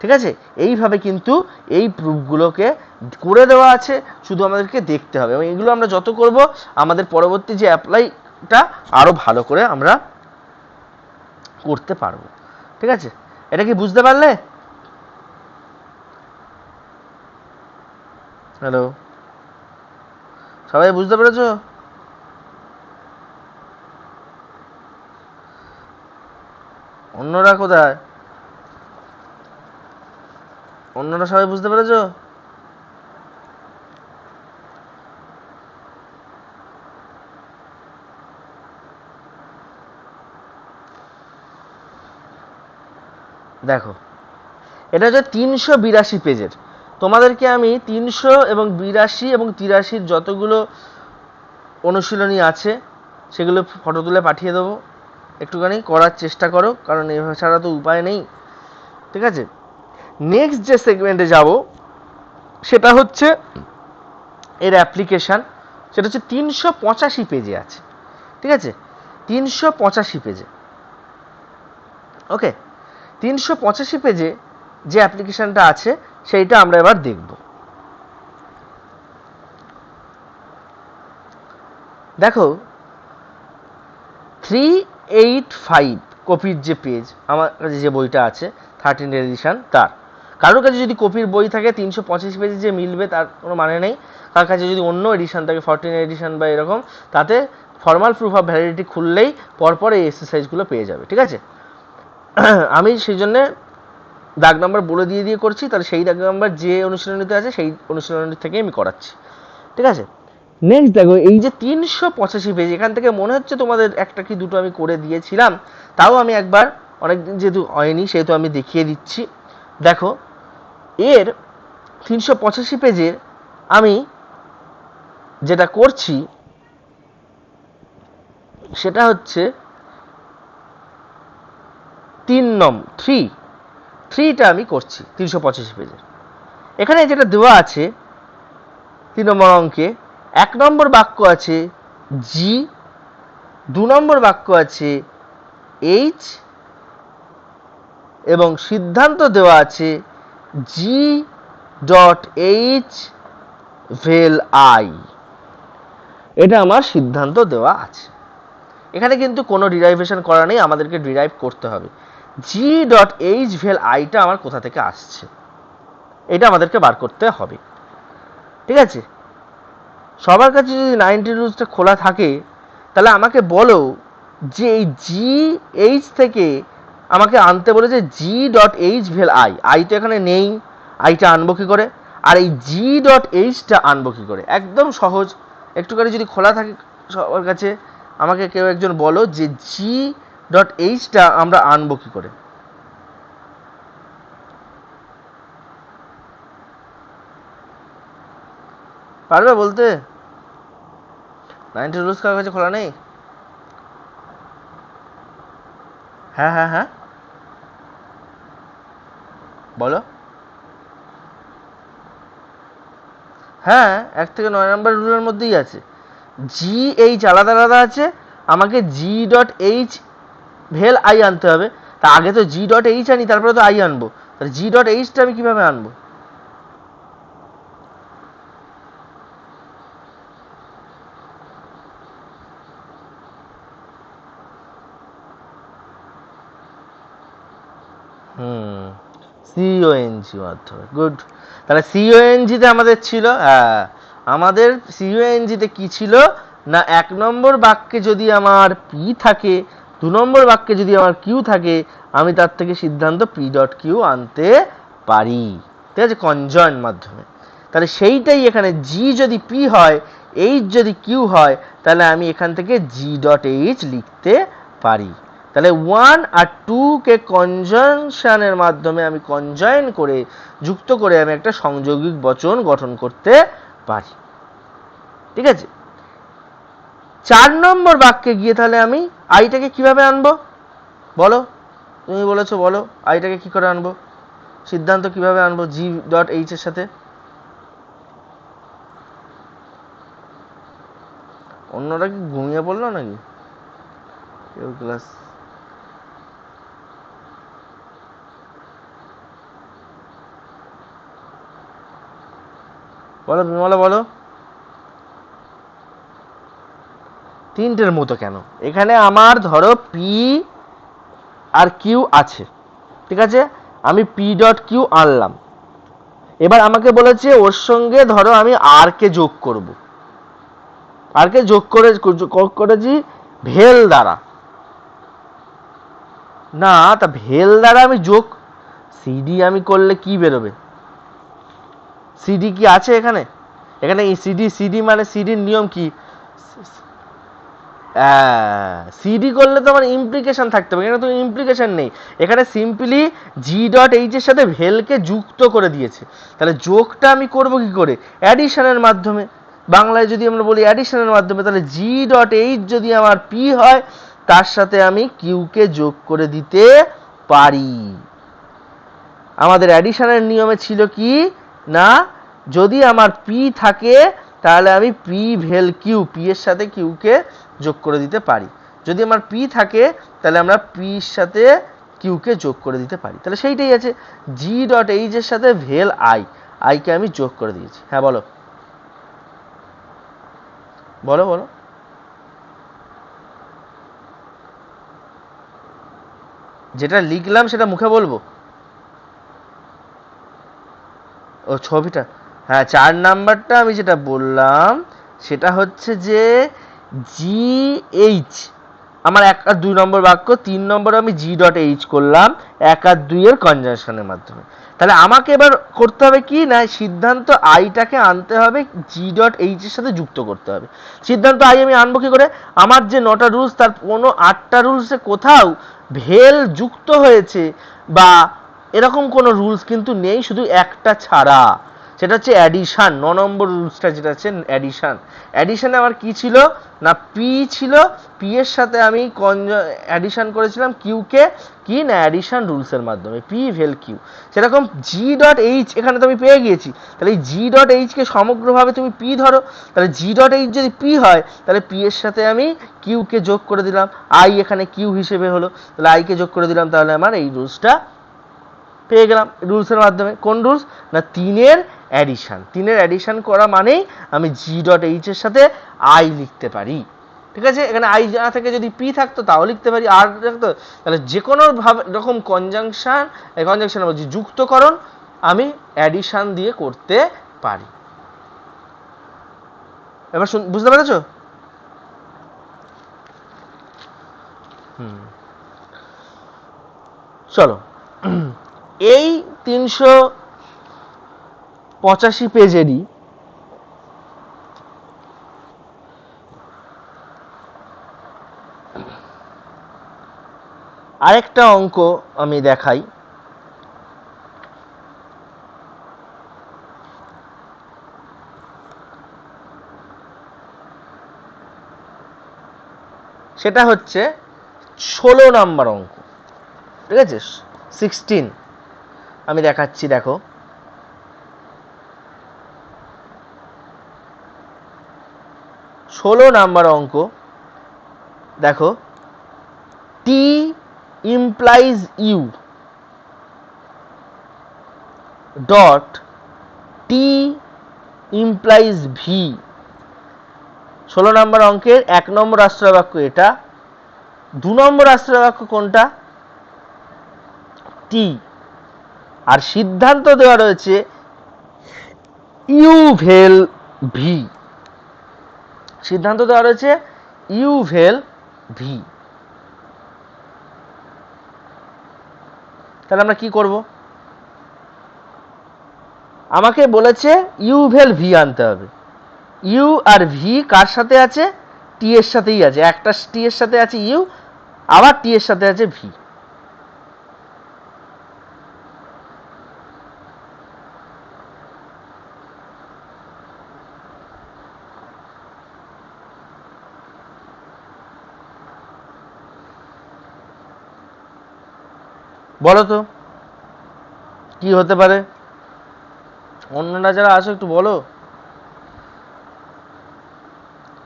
Speaker 1: ঠিক আছে, এইভাবে কিন্তু এই প্রুফগুলোকে করে দেওয়া আছে, শুধু আমাদেরকে দেখতে হবে, এবং এগুলো আমরা যত করব আমাদের পরবর্তী যে অ্যাপ্লাইটা আরো ভালো করে আমরা করতে পারবো। ঠিক আছে, এটা কি বুঝতে পারলে? হ্যালো, সবাই বুঝতে পেরেছো? অন্যরা কোথায়? অন্যরা সবাই বুঝতে পেরেছো? দেখো এটা হচ্ছে 382 পেজের। তোমাদেরকে আমি 300 এবং 82 এবং 83 যতগুলো অনুশীলনী আছে সেগুলো ফটো তুলে পাঠিয়ে দেবো, একটুখানি করার চেষ্টা করো, কারণ এভাবে ছাড়া তো উপায় নেই। ঠিক আছে, নেক্সট যে সেগমেন্টে যাব সেটা হচ্ছে এর অ্যাপ্লিকেশান। সেটা হচ্ছে 385 পেজে আছে। ঠিক আছে, 385 পেজে। ওকে, 385 পেজে যে অ্যাপ্লিকেশানটা আছে সেইটা আমরা এবার দেখব। দেখো 385 কপির যে পেজ, আমার কাছে যে বইটা আছে 13 এডিশন, তার কারোর কাছে যদি কপির বই থাকে 385 পেজে যে মিলবে তার কোনো মানে নেই। কার কাছে যদি অন্য এডিশন থাকে 14 এডিশন বা এরকম, তাতে ফর্মাল প্রুফ অফ ভ্যালিডিটি খুললেই পরপর এই এক্সারসাইজগুলো পেয়ে যাবে। ঠিক আছে, আমি সেই জন্যে দাগ নাম্বার বলে দিয়ে করছি, তাহলে সেই দাগ নাম্বার যে অনুশীলনীতে আছে সেই অনুশীলনী থেকে আমি করাচ্ছি। ঠিক আছে, নেক্সট দেখো এই যে 385 পেজ, এখান থেকে মনে হচ্ছে তোমাদের একটা কি দুটো আমি করে দিয়েছিলাম, তাও আমি একবার, অনেকদিন যেহেতু হয়নি সেহেতু আমি দেখিয়ে দিচ্ছি। দেখো এর 385 পেজের আমি যেটা করছি সেটা হচ্ছে 3টা আমি করছি 385 পেজের। এখানে যেটা দেওয়া আছে 3 নম্বর অঙ্কে, 1 নম্বর বাক্য আছে জি, 2 নম্বর বাক্য আছে এইচ, এবং সিদ্ধান্ত দেওয়া আছে G dot H vel I. এটা আমার সিদ্ধান্ত দেওয়া আছে। এখানে কিন্তু কোনো ডিরাইভেশন করা নেই, আমাদেরকে ডিরাইভ করতে হবে জি ডট এইচ ভেল আইটা আমার কোথা থেকে আসছে, এটা আমাদেরকে বার করতে হবে। ঠিক আছে, সবার কাছে যদি 90 রুলসটা খোলা থাকে তাহলে আমাকে বলো যে এই জি এইচ থেকে আমাকে আনতে বলেছে G dot H vel I, I তো এখানে নেই, আইটা আনবো কি করে, আর এই জি ডট এইচটা আনবো কি করে। একদম সহজ, একটুখানি যদি খোলা থাকে সবার কাছে আমাকে কেউ একজন বলো যে জি ডট এইচটা আমরা আনবো কি করে। পারবে বলতে? 90 রুলস কার কাছে খোলা নেই? হ্যাঁ হ্যাঁ হ্যাঁ বলো। হ্যাঁ, 1 থেকে 9 নম্বর রুলের মধ্যেই আছে, জি এইচ আলাদা আলাদা আছে, আমাকে G dot H vel I আনতে হবে। তা আগে তো জি ডট এইচ আনি, তারপরে তো আই আনবো, তাহলে জি ডট এইচটা আমি কিভাবে আনবো? সিওএনজি মাধ্যমে, গুড। তাহলে সিওএনজিতে আমাদের ছিল, আমাদের সিওএনজিতে কি ছিল না, 1 নম্বর বাক্যে যদি আমার পি থাকে, 2 নম্বর বাক্যে যদি আমার কিউ থাকে, আমি তার থেকে সিদ্ধান্ত পি ডট কিউ আনতে পারি। ঠিক আছে, কনজয়েন্ট মাধ্যমে। তাহলে সেইটাই এখানে জি যদি পি হয়, এইচ যদি কিউ হয়, তাহলে আমি এখান থেকে জি ডট এইচ লিখতে পারি। তাহলে 1 আর 2 কে কনজাংশনের মাধ্যমে আমি কনজয়েন করে, যুক্ত করে আমি একটা সংযোগিক বচন গঠন করতে পারি। ঠিক আছে, 4 নম্বর বাক্যে গিয়ে তাহলে আমি আইটাকে কিভাবে আনবো বলো, তুমি বলেছো, বলো আইটাকে কি করে আনবো, সিদ্ধান্ত কিভাবে আনবো জি ডট এইচ এর সাথে? অন্যরা কি ঘুমিয়ে পড়লো নাকি কেউ ক্লাস? বলো বিমলা, বলো। 3টের মতো কেন? এখানে আমার ধরো পি আর কিউ আছে, ঠিক আছে, আমি পি ডট কিউ আনলাম, এবার আমাকে বলেছে ওর সঙ্গে ধরো আমি আর কে যোগ করব, আর কে যোগ করেছি ভেল দ্বারা, না তা ভেল দ্বারা আমি যোগ, সিডি আমি করলে কি বেরোবে? সিডি কি আছে এখানে? এখানে সিডি, সিডি মানে সিডির নিয়ম কি? সিডি করলে তো আমার ইমপ্লিকেশন থাকতে হবে, এখানে তো ইমপ্লিকেশন নেই, এখানে সিম্পলি জি ডট এইচ এর সাথে ভেলকে যুক্ত করে দিয়েছে। তাহলে যোগটা আমি করব কি করে? অ্যাডিশনের মাধ্যমে। বাংলায় যদি আমরা বলি অ্যাডিশনের মাধ্যমে, তাহলে জি ডট এইচ যদি আমার পি হয়, তার সাথে আমি কিউকে যোগ করে দিতে পারি। আমাদের অ্যাডিশনের নিয়মে ছিল কি না, যদি আমার পি থাকে তাহলে আমি পি ভেল কিউ, পি এর সাথে কিউকে যোগ করে দিতে পারি। যদি আমার পি থাকে তাহলে আমরা পির সাথে কিউকে যোগ করে দিতে পারি। তাহলে সেইটাই আছে, জি ডট এইচ এর সাথে ভেল আই, আইকে আমি যোগ করে দিয়েছি। হ্যাঁ বলো বলো বলো। যেটা লিখলাম সেটা মুখে বলবো? ও ছবিটা, হ্যাঁ 4 নাম্বারটা আমি যেটা বললাম সেটা হচ্ছে যে জি এইচ, আমার 1 আর 2 নম্বর বাক্য, 3 নম্বর আমি জি ডট এইচ করলাম 1 আর 2 এর কনজাংশনের মাধ্যমে। তাহলে আমাকে এবার করতে হবে কি না, সিদ্ধান্ত আইটাকে আনতে হবে জি ডট এইচ এর সাথে যুক্ত করতে হবে। সিদ্ধান্ত আই আমি আনবো কি করে? আমার যে 9টা রুলস, তার কোনো 8টা রুলসে কোথাও ভেল যুক্ত হয়েছে বা এরকম কোনো রুলস কিন্তু নেই, শুধু একটা ছাড়া, সেটা হচ্ছে অ্যাডিশন। 9 নম্বর রুলসটা যেটা হচ্ছে অ্যাডিশন। অ্যাডিশনে আমার কি ছিল না, পি ছিল, পি এর সাথে আমি অ্যাডিশন করেছিলাম কিউকে, কি না অ্যাডিশন রুলসের মাধ্যমে, পি ভেল কিউ। সেরকম জি ডট এইচ এখানে তো আমি পেয়ে গিয়েছি, তাহলে এই জি ডট এইচকে সমগ্রভাবে তুমি পি ধরো। তাহলে জি ডট এইচ যদি পি হয়, তাহলে পি এর সাথে আমি কিউকে যোগ করে দিলাম, আই এখানে কিউ হিসেবে হলো, তাহলে আইকে যোগ করে দিলাম, তাহলে আমার এই রুলসটা পেয়ে গেলাম রুলসের মাধ্যমে। কোন রুলস না, 3-এর অ্যাডিশন। 3-এর অ্যাডিশন করা মানেই আমি জি ডট এইচ এর সাথে আই লিখতে পারি। ঠিক আছে, এখানে আই না থেকে যদি পি থাকতো তাও লিখতে পারি, আর থাকতো তাহলে যে কোনো রকম কনজাংশন বলছি যুক্তকরণ আমি অ্যাডিশন দিয়ে করতে পারি। এবার বুঝতে পেরেছো? চলো, এই 385 পেজেরই আরেকটা অঙ্ক আমি দেখাই। সেটা হচ্ছে 16 নাম্বার অঙ্ক। ঠিক আছে, 16 আমি দেখাচ্ছি, দেখো 16 নাম্বার অঙ্ক। দেখো, T implies U dot T implies V. 16 number অঙ্কের 1 নম্বর রাষ্ট্রীয় বাক্য এটা, 2 নম্বর রাষ্ট্রীয় বাক্য কোনটা, টি, আর সিদ্ধান্ত দেওয়া রয়েছে ইউ ভেল ভি। সিদ্ধান্ত দেওয়া রয়েছে ইউ ভেল ভি। তাহলে আমরা কি করব? আমাকে বলেছে ইউ ভেল ভি আনতে হবে। ইউ আর ভি কার সাথে আছে? টি এর সাথেই আছে। একটা টি এর সাথে আছে ইউ, আবার টি এর সাথে আছে ভি। বলো তো কি হতে পারে? অন্যরা যারা আছো একটু বলো,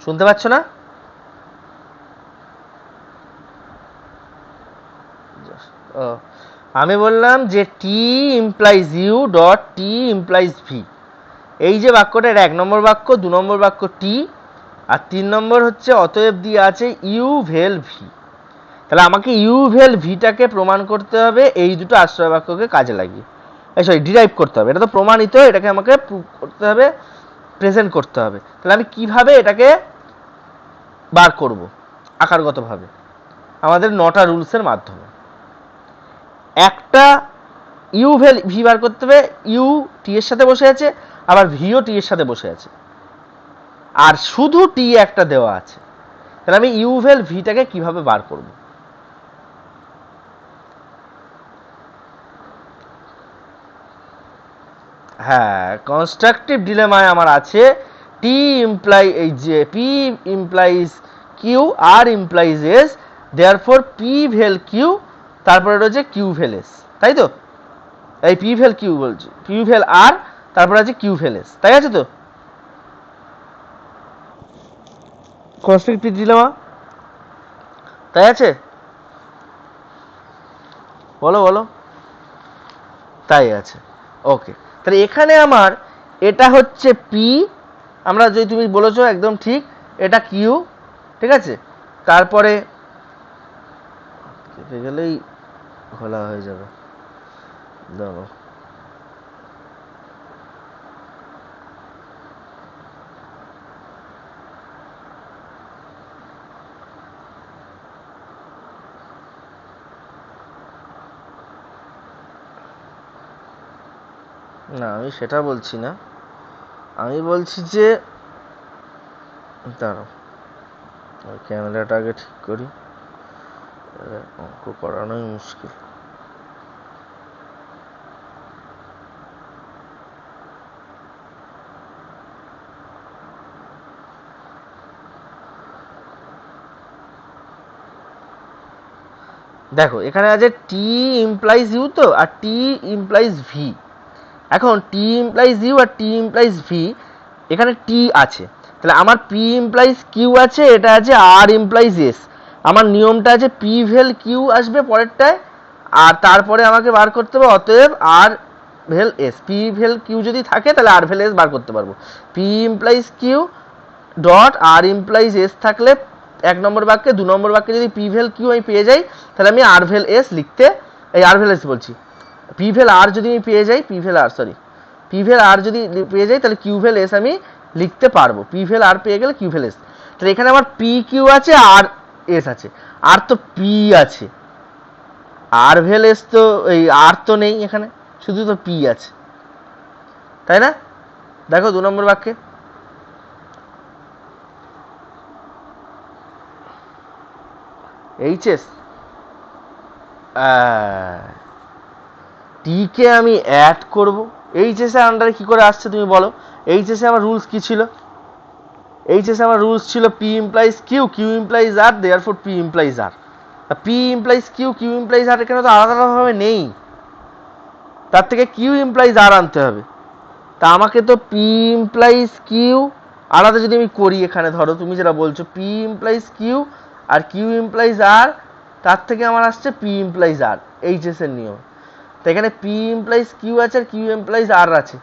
Speaker 1: শুনতে পাচ্ছ না? আমি বললাম যে T implies U dot T implies V. এই যে বাক্যটা, এটা 1 নম্বর বাক্য, 2 নম্বর বাক্য টি, আর 3 নম্বর হচ্ছে অতএব দিয়ে আছে ইউ ভেল ভি। তাহলে আমাকে ইউ ভেল ভিটাকে প্রমাণ করতে হবে এই দুটো আশ্রয় বাক্যকে কাজে লাগিয়ে, সরি ডিরাইভ করতে হবে। এটা তো প্রমাণিত, এটাকে আমাকে প্রুভ করতে হবে, প্রেজেন্ট করতে হবে। তাহলে আমি কিভাবে এটাকে বার করব? আকারগতভাবে আমাদের 9টা রুলসের মাধ্যমে। একটা ইউ ভেল ভি বার করতে হবে, ইউ টি এর সাথে বসে আছে, আবার ভিও টি এর সাথে বসে আছে, আর শুধু টি একটা দেওয়া আছে। তাহলে আমি ইউ ভেল ভিটাকে কিভাবে বার করব? হ্যাঁ, কনস্ট্রাকটিভ ডিলেমায় আমার আছে টি ইমপ্লাই এই যে P implies Q, R implies S, therefore P vel Q, তারপরে রয়েছে কিউ ভেল এস, তাই তো? এই পি ভেল কিউ বলছি, পি ভেল আর, তারপরে আছে কিউ ভেল এস, তাই আছে তো? কনস্ট্রাকটিভ ডিলেমা তাই আছে? বলো বলো। তাই আছে, ওকে। তাহলে এখানে আমার এটা হচ্ছে পি, আমরা যদি তুমি বলেছো একদম ঠিক, এটা কিউ, ঠিক আছে? তারপরে কেটে গেলেই খোলা হয়ে যাবে, দাঁড়াও। না, আমি সেটা বলছি না, আমি বলছি যে দাঁড়াও, ক্যামেরাটা আগে ঠিক করি, অঙ্ক করানোই মুশকিল। দেখো এখানে আছে টি ইমপ্লাইজ ইউ তো, আর টি ইমপ্লাইজ ভি। এখন টি ইমপ্লাইজ ইউ আর টি ইমপ্লাইজ ভি, এখানে টি আছে, তাহলে আমার পি ইমপ্লাইজ কিউ আছে, এটা আছে আর ইমপ্লাইজ এস। আমার নিয়মটা আছে পি ভেল কিউ আসবে পরেরটায়, আর তারপরে আমাকে বার করতে হবে অতএব R vel S. P vel Q যদি থাকে তাহলে আর ভেল এস বার করতে পারবো। P implies Q dot R implies S থাকলে এক নম্বর বাক্যে, দু নম্বর বাক্যে যদি পি ভেল কিউ আমি পেয়ে যাই, তাহলে আমি আর ভেল এস লিখতে, এই আর ভেল এস বলছি, পি ভেল আর যদি আমি পেয়ে যাই, পি ভেল আর সরি পি ভেল আর যদি পেয়ে যাই, তাহলে কিউ ভেল এস আমি লিখতে পারবো। পি ভেল আর পেয়ে গেলে কিউ ভেল এস। তাহলে এখানে আমার পি কিউ আছে আর এস আছে, আর তো পি আছে, আর ভেল এস তো এই আর তো নেই এখানে, শুধু তো পি আছে, তাই না? দেখো দু নম্বর বাক্যে এইচএস টি কে আমি অ্যাড করব। এইচএস এর আন্ডারে কি করে আসছে তুমি বলো? এইচএস এ আমার রুলস কি ছিল? এইচএস এ আমার রুলস ছিল P implies Q, Q implies R, therefore P implies R. P implies Q, Q implies R এখানে তো আলাদা আলাদাভাবে নেই, তার থেকে কিউ ইমপ্লাইজ আর আনতে হবে। তা আমাকে তো পি ইমপ্লাইজ কিউ আলাদা যদি আমি করি, এখানে ধরো তুমি যেটা বলছো পি ইমপ্লাইজ কিউ আর কিউ ইমপ্লাইজ আর, তার থেকে আমার আসছে পি ইমপ্লাইজ আর, এইচএস এর নিয়ম। তো এখানে পি ইমপ্লাইজ কিউ আছে আর কিউ ইমপ্লাইজ আর আছে।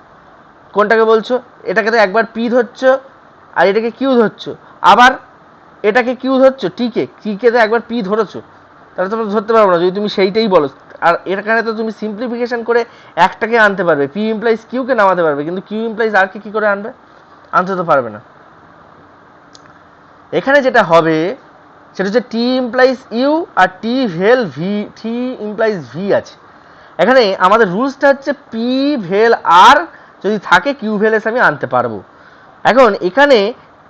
Speaker 1: কোনটাকে বলছো? এটাকে তো একবার পি ধরছো আর এটাকে কিউ ধরছো, আবার এটাকে কিউ ধরছো, টিকে তো একবার পি ধরেছো, তাহলে তোমরা ধরতে পারবো না যদি তুমি সেইটাই বলো। আর এখানে তো তুমি সিম্পলিফিকেশন করে একটাকে আনতে পারবে, পি ইমপ্লাইজ কিউকে নামাতে পারবে, কিন্তু কিউ ইমপ্লাইজ আর কে কি করে আনবে? আনতে তো পারবে না। এখানে যেটা হবে সেটা হচ্ছে টি ইমপ্লাইজ ইউ আর T vel V, T implies V আছে। এখানে আমাদের রুলসটা হচ্ছে পি ভেল আর যদি থাকে কিউ ভেল এস আমি আনতে পারবো। এখন এখানে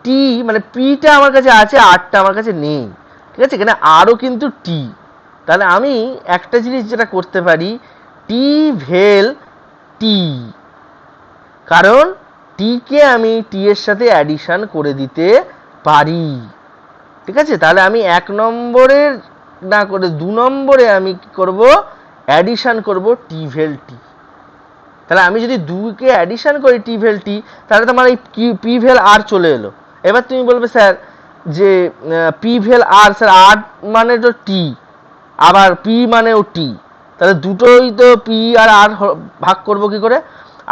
Speaker 1: টি মানে পিটা আমার কাছে আছে, আরটা আমার কাছে নেই, ঠিক আছে? এখানে আরও কিন্তু টি, তাহলে আমি একটা জিনিস যেটা করতে পারি, টি ভেল টি, কারণ টিকে আমি টি এর সাথে অ্যাডিশন করে দিতে পারি, ঠিক আছে? তাহলে আমি এক নম্বরের না করে দু নম্বরে আমি কি করব? অ্যাডিশন করব টি ভেল টি। তাহলে আমি যদি দুকে অ্যাডিশন করি টি ভেল টি, তাহলে তোমার এই পি ভেল আর চলে এলো। এবার তুমি বলবে স্যার যে পি ভেল আর, স্যার আর মানে তো টি, আবার পি মানেও টি, তাহলে দুটোই তো পি আর আর ভাগ করব কি করে?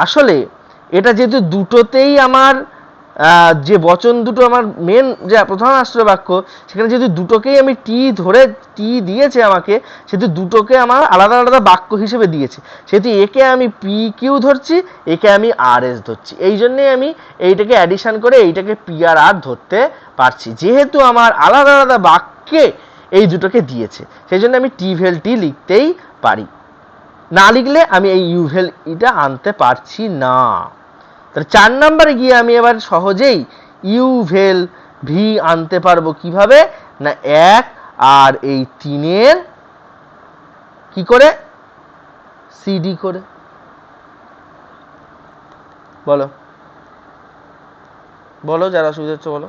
Speaker 1: আসলে এটা যেহেতু দুটোতেই আমার যে বচন দুটো আমার মেন যে প্রধান আশ্রয় বাক্য, সেখানে যেহেতু দুটোকেই আমি টি ধরে টি দিয়েছে আমাকে, সেহেতু দুটোকে আমার আলাদা আলাদা বাক্য হিসেবে দিয়েছে, সেহেতু একে আমি পি কিউ ধরছি, একে আমি আর এস ধরছি। এই জন্যেই আমি এইটাকে অ্যাডিশন করে এইটাকে পি আর আর ধরতে পারছি, যেহেতু আমার আলাদা আলাদা বাক্যে এই দুটোকে দিয়েছে, সেই জন্য আমি টি ভেল টি লিখতেই পারি। না লিখলে আমি এই ইউ ভেল ইটা আনতে পারছি না। তাহলে 4 নম্বরে গিয়ে আমি এবার সহজেই ইউ ভেল ভি আনতে পারবো কিভাবে, না 1 আর এই 3-এর কি করে, সিডি করে। বলো বলো, যারা অসুবিধা হচ্ছে বলো।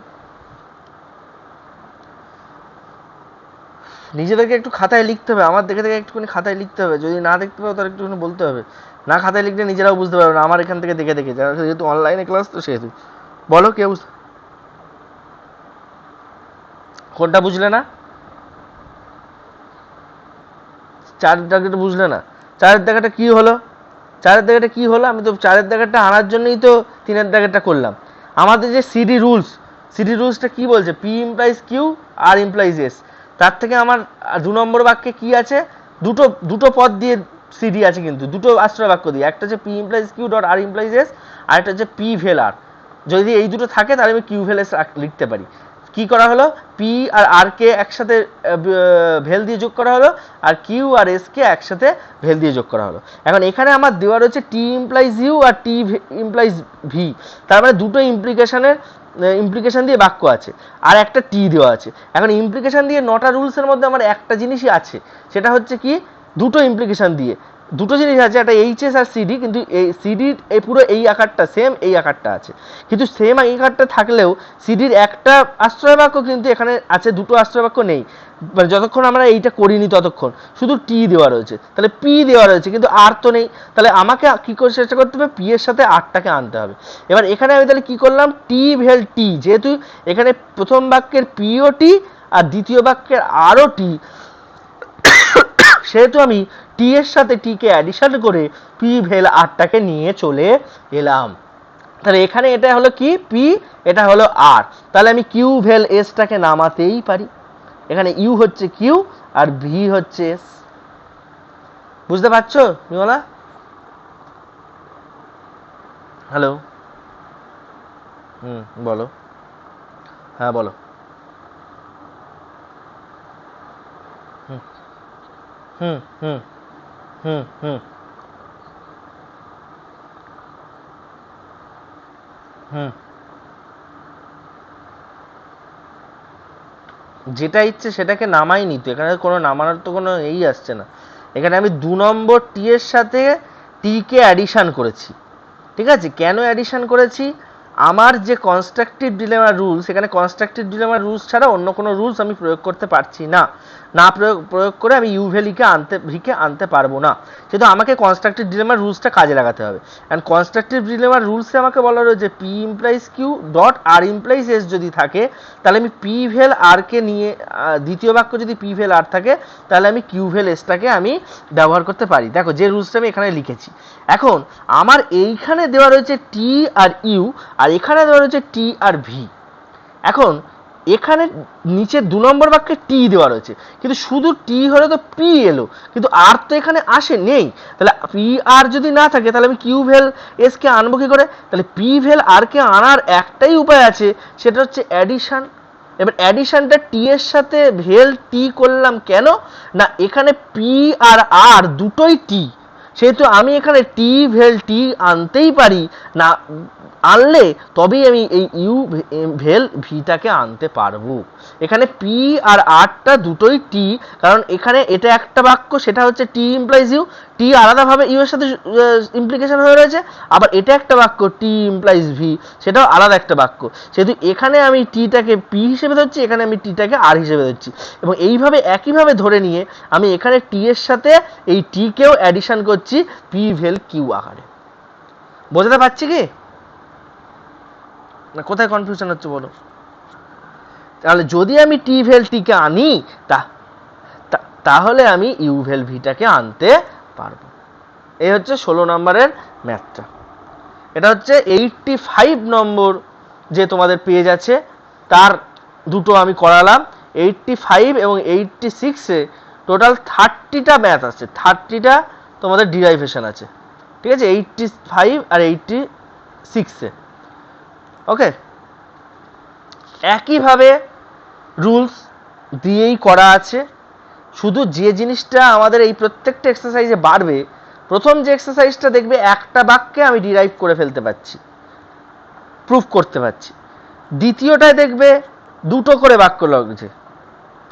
Speaker 1: নিজেদেরকে একটু খাতায় লিখতে হবে, আমার দেখে দেখে একটুখানি খাতায় লিখতে হবে, যদি না দেখতে পাবো তাহলে একটুখানি বলতে হবে, না খাতায় লিখলে নিজেরাও বুঝতে পারবে না, আমার এখান থেকে দেখে দেখে, যারা যেহেতু অনলাইনে ক্লাস তো সেহেতু। বলো কে বুঝতে, কোনটা বুঝলে না, চারের দাগেটা বুঝলে না, চারের দাগেটা কি হলো, চারের দাগেটা কি হলো, আমি তো চারের দাগেটা আনার জন্যই তো 3-এর দাগেটা করলাম। আমাদের যে সিডি রুলসটা কি বলছে, P implies Q R implies S, তার থেকে আমার 2 নম্বর বাক্যে কি আছে, দুটো দুটো পদ দিয়ে সিডি আছে, কিন্তু দুটো আশ্রয় বাক্য দিয়ে, একটা হচ্ছে P implies Q dot R implies S, আর একটা হচ্ছে পি ভেল আর। যদি এই দুটো থাকে তাহলে আমি কিউ ভেল এস লিখতে পারি। কি করা হলো, পি আর আর কে একসাথে ভেল দিয়ে যোগ করা হলো, আর কিউ আর এস কে একসাথে ভেল দিয়ে যোগ করা হলো। এখন এখানে আমার দেওয়া রয়েছে টি ইমপ্লাইজ ইউ আর টি ইমপ্লাইজ ভি, তার মানে দুটো ইমপ্লিকেশন দিয়ে বাক্য আছে, আর একটা টি দেওয়া আছে। এখন ইমপ্লিকেশন দিয়ে 9টা রুলসের মধ্যে আমার একটা জিনিসই আছে, সেটা হচ্ছে কি, দুটো ইমপ্লিকেশন দিয়ে দুটো জিনিস আছে, একটা এইচএস আর সিডি, কিন্তু এই সিডির এই পুরো এই আকারটা সেম, এই আকারটা আছে, কিন্তু সেম এই আকারটা থাকলেও সিডির একটা আশ্রয় বাক্য কিন্তু এখানে আছে, দুটো আশ্রয় বাক্য নেই, মানে যতক্ষণ আমরা এইটা করিনি ততক্ষণ শুধু টি দেওয়া রয়েছে, তাহলে পি দেওয়া রয়েছে কিন্তু আর তো নেই, তাহলে আমাকে কি করে চেষ্টা করতে হবে, পি এর সাথে আরটাকে আনতে হবে। এবার এখানে আমি তাহলে কি করলাম, টি ভেল টি, যেহেতু এখানে প্রথম বাক্যের পিও টি আর দ্বিতীয় বাক্যের আরও টি, সেহেতু আমি টি এর সাথে টি কে অ্যাডিশন করে পি ভেল আরটাকে নিয়ে চলে এলাম। তাহলে এখানে এটা হলো কি, পি, এটা হলো আর, তাহলে আমি কিউ ভেল এসটাকে নামাতেই পারি। এখানে ইউ হচ্ছে কিউ আর ভি হচ্ছে এস। বুঝতে পারছো বিমলা? হ্যালো, বলো, হ্যাঁ বলো। হুম হুম হুম হুম হুম হুম যেটা ইচ্ছে সেটাকে নামাই নিত, এখানে কোনো নামানোর তো কোনো এই আসছে না। এখানে আমি 2 নম্বর টি এর সাথে টি কে অ্যাডিশন করেছি, ঠিক আছে? কেন অ্যাডিশন করেছি, আমার যে কনস্ট্রাকটিভ ডিলেমা রুলস, এখানে কনস্ট্রাকটিভ ডিলেমা রুলস ছাড়া অন্য কোনো রুলস আমি প্রয়োগ করতে পারছি না, না প্রয়োগ করে আমি ইউ ভ্যালিকে ভিকে আনতে পারবো না, কিন্তু আমাকে কনস্ট্রাকটিভ ডিলেমার রুলসটা কাজে লাগাতে হবে। অ্যান্ড কনস্ট্রাকটিভ ডিলেমার রুলসে আমাকে বলা রয়েছে P implies Q dot R implies S যদি থাকে, তাহলে আমি পি ভেল আর কে নিয়ে, দ্বিতীয় বাক্য যদি পি ভেল আর থাকে, তাহলে আমি কিউ ভেল এসটাকে আমি ব্যবহার করতে পারি। দেখো যে রুলসটা আমি এখানে লিখেছি, এখন আমার এইখানে দেওয়া রয়েছে টি আর ইউ, আর এখানে দেওয়া রয়েছে টি আর ভি। এখন এখানে নিচে 2 নম্বর বাক্যে টি দেওয়া রয়েছে, কিন্তু শুধু টি হলে তো পি এলো, কিন্তু আর তো এখানে আসে নেই, তাহলে পি আর যদি না থাকে তাহলে আমি কিউ ভেল এস কে আনবো কি করে? তাহলে পি ভেল আর কে আনার একটাই উপায় আছে, সেটা হচ্ছে অ্যাডিশন। এবার অ্যাডিশনটা টি এর সাথে ভেল টি করলাম কেন, না এখানে পি আর আর দুটোই টি, সেহেতু আমি এখানে টি ভেল টি আনতেই পারি, না আনলে তবেই আমি এই ইউ ভেল ভিটাকে আনতে পারবো। এখানে পি আর আরটা দুটোই টি, কারণ এখানে এটা একটা বাক্য, সেটা হচ্ছে টি ইমপ্লাইজ ইউ, টি আলাদাভাবে ইউ এর সাথে ইমপ্লিকেশন হয়ে রয়েছে, আবার এটা একটা বাক্য টি ইমপ্লাইজ ভি, সেটাও আলাদা একটা বাক্য, সেহেতু এখানে আমি টিটাকে পি হিসেবে ধরছি, এখানে আমি টিটাকে আর হিসেবে ধরছি, এবং এইভাবে একইভাবে ধরে নিয়ে আমি এখানে টি এর সাথে এই টি কেও অ্যাডিশন করছি পি ভেল কিউ আকারে। বোঝাতে পারছি কি না, কোথায় কনফিউশন হচ্ছে বলো? তাহলে যদি আমি টি ভেল টিকে আনি, তাহলে আমি ইউ ভেল ভিটাকে আনতে পারবো। এই হচ্ছে 16 নম্বরের ম্যাথটা। এটা হচ্ছে 85 নম্বর যে তোমাদের পেজ আছে তার দুটো আমি করালাম, 85 এবং 86-এ টোটাল 30টা ম্যাথ আছে, 30টা তোমাদের ডিরাইভেশন আছে, ঠিক আছে? 85 আর 86-এ, ওকে? একইভাবে রুলস দিয়েই করা আছে, শুধু যে জিনিসটা আমাদের এই প্রত্যেকটা এক্সারসাইজে বাড়বে, প্রথম যে এক্সারসাইজটা দেখবে একটা বাক্যে আমি ডিরাইভ করে ফেলতে পারছি, প্রুফ করতে পারছি। দ্বিতীয়টায় দেখবে দুটো করে বাক্য লাগছে,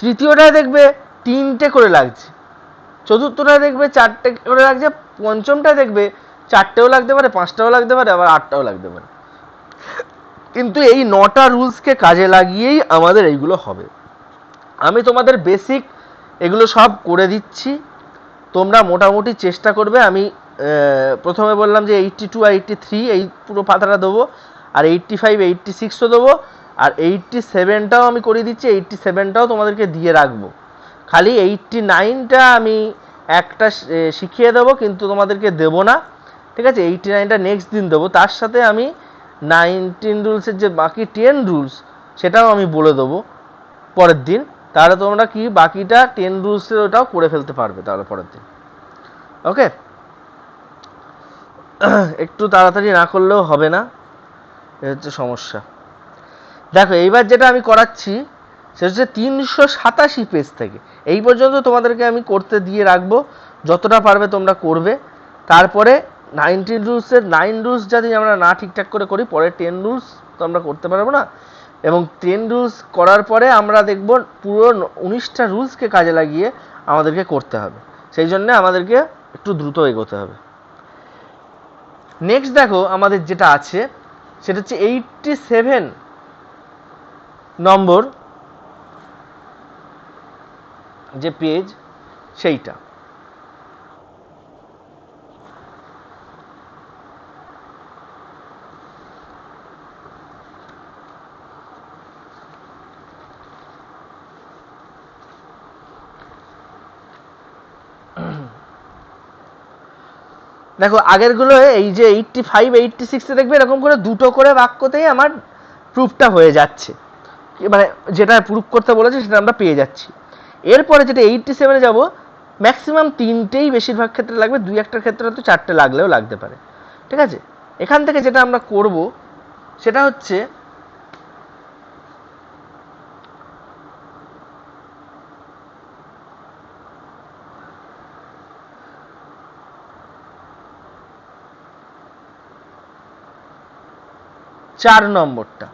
Speaker 1: তৃতীয়টায় দেখবে তিনটে করে লাগছে, চতুর্থটায় দেখবে চারটে করে লাগছে, পঞ্চমটায় দেখবে চারটেও লাগতে পারে, পাঁচটাও লাগতে পারে, আবার আটটাও লাগতে পারে। কিন্তু এই 9টা রুলসকে কাজে লাগিয়েই আমাদের এইগুলো হবে। আমি তোমাদের বেসিক এগুলো সব করে দিচ্ছি, তোমরা মোটামুটি চেষ্টা করবে। আমি প্রথমে বললাম যে 82 আর 83 এই পুরো পাতাটা দেবো, আর 85 86ও দেবো, আর 87টাও আমি করিয়ে দিচ্ছি, 87টাও তোমাদেরকে দিয়ে রাখবো। খালি 89টা আমি একটা শিখিয়ে দেবো, কিন্তু তোমাদেরকে দেবো না, ঠিক আছে? 89টা নেক্সট দিন দেবো। তার সাথে আমি 19 রুলসের যে বাকি 10 রুলস সেটাও আমি বলে দেবো পরের দিন। তাহলে তোমরা কি বাকিটা 10 রুলসের ওটাও করে ফেলতে পারবে তাহলে পরের দিন। ওকে, একটু তাড়াতাড়ি না করলেও হবে না, এ হচ্ছে সমস্যা। দেখো এইবার যেটা আমি করাচ্ছি সেটা হচ্ছে 387 পেজ থেকে এই পর্যন্ত তোমাদেরকে আমি করতে দিয়ে রাখবো, যতটা পারবে তোমরা করবে। তারপরে 19 রুলসের 9 রুলস যদি আমরা না ঠিকঠাক করে করি, পরে 10 রুলস তো আমরা করতে পারবো না, এবং 10 রুলস করার পরে আমরা দেখব পুরো 19টা রুলসকে কাজে লাগিয়ে আমাদেরকে করতে হবে। সেই জন্য আমাদেরকে একটু দ্রুত এগোতে হবে। নেক্সট দেখো আমাদের যেটা আছে সেটা হচ্ছে 87 নম্বর যে পেজ সেইটা। দেখো আগেরগুলো এই যে 85 86 দেখবে এরকম করে দুটো করে বাক্যতেই আমার প্রুফটা হয়ে যাচ্ছে, মানে যেটা প্রুফ করতে বলেছে সেটা আমরা পেয়ে যাচ্ছি। এরপরে যেটা 87-এ যাবো, ম্যাক্সিমাম তিনটেই বেশিরভাগ ক্ষেত্রে লাগবে, দুই একটার ক্ষেত্রে তো চারটে লাগলেও লাগতে পারে, ঠিক আছে? এখান থেকে যেটা আমরা করব সেটা হচ্ছে চার নম্বরটা,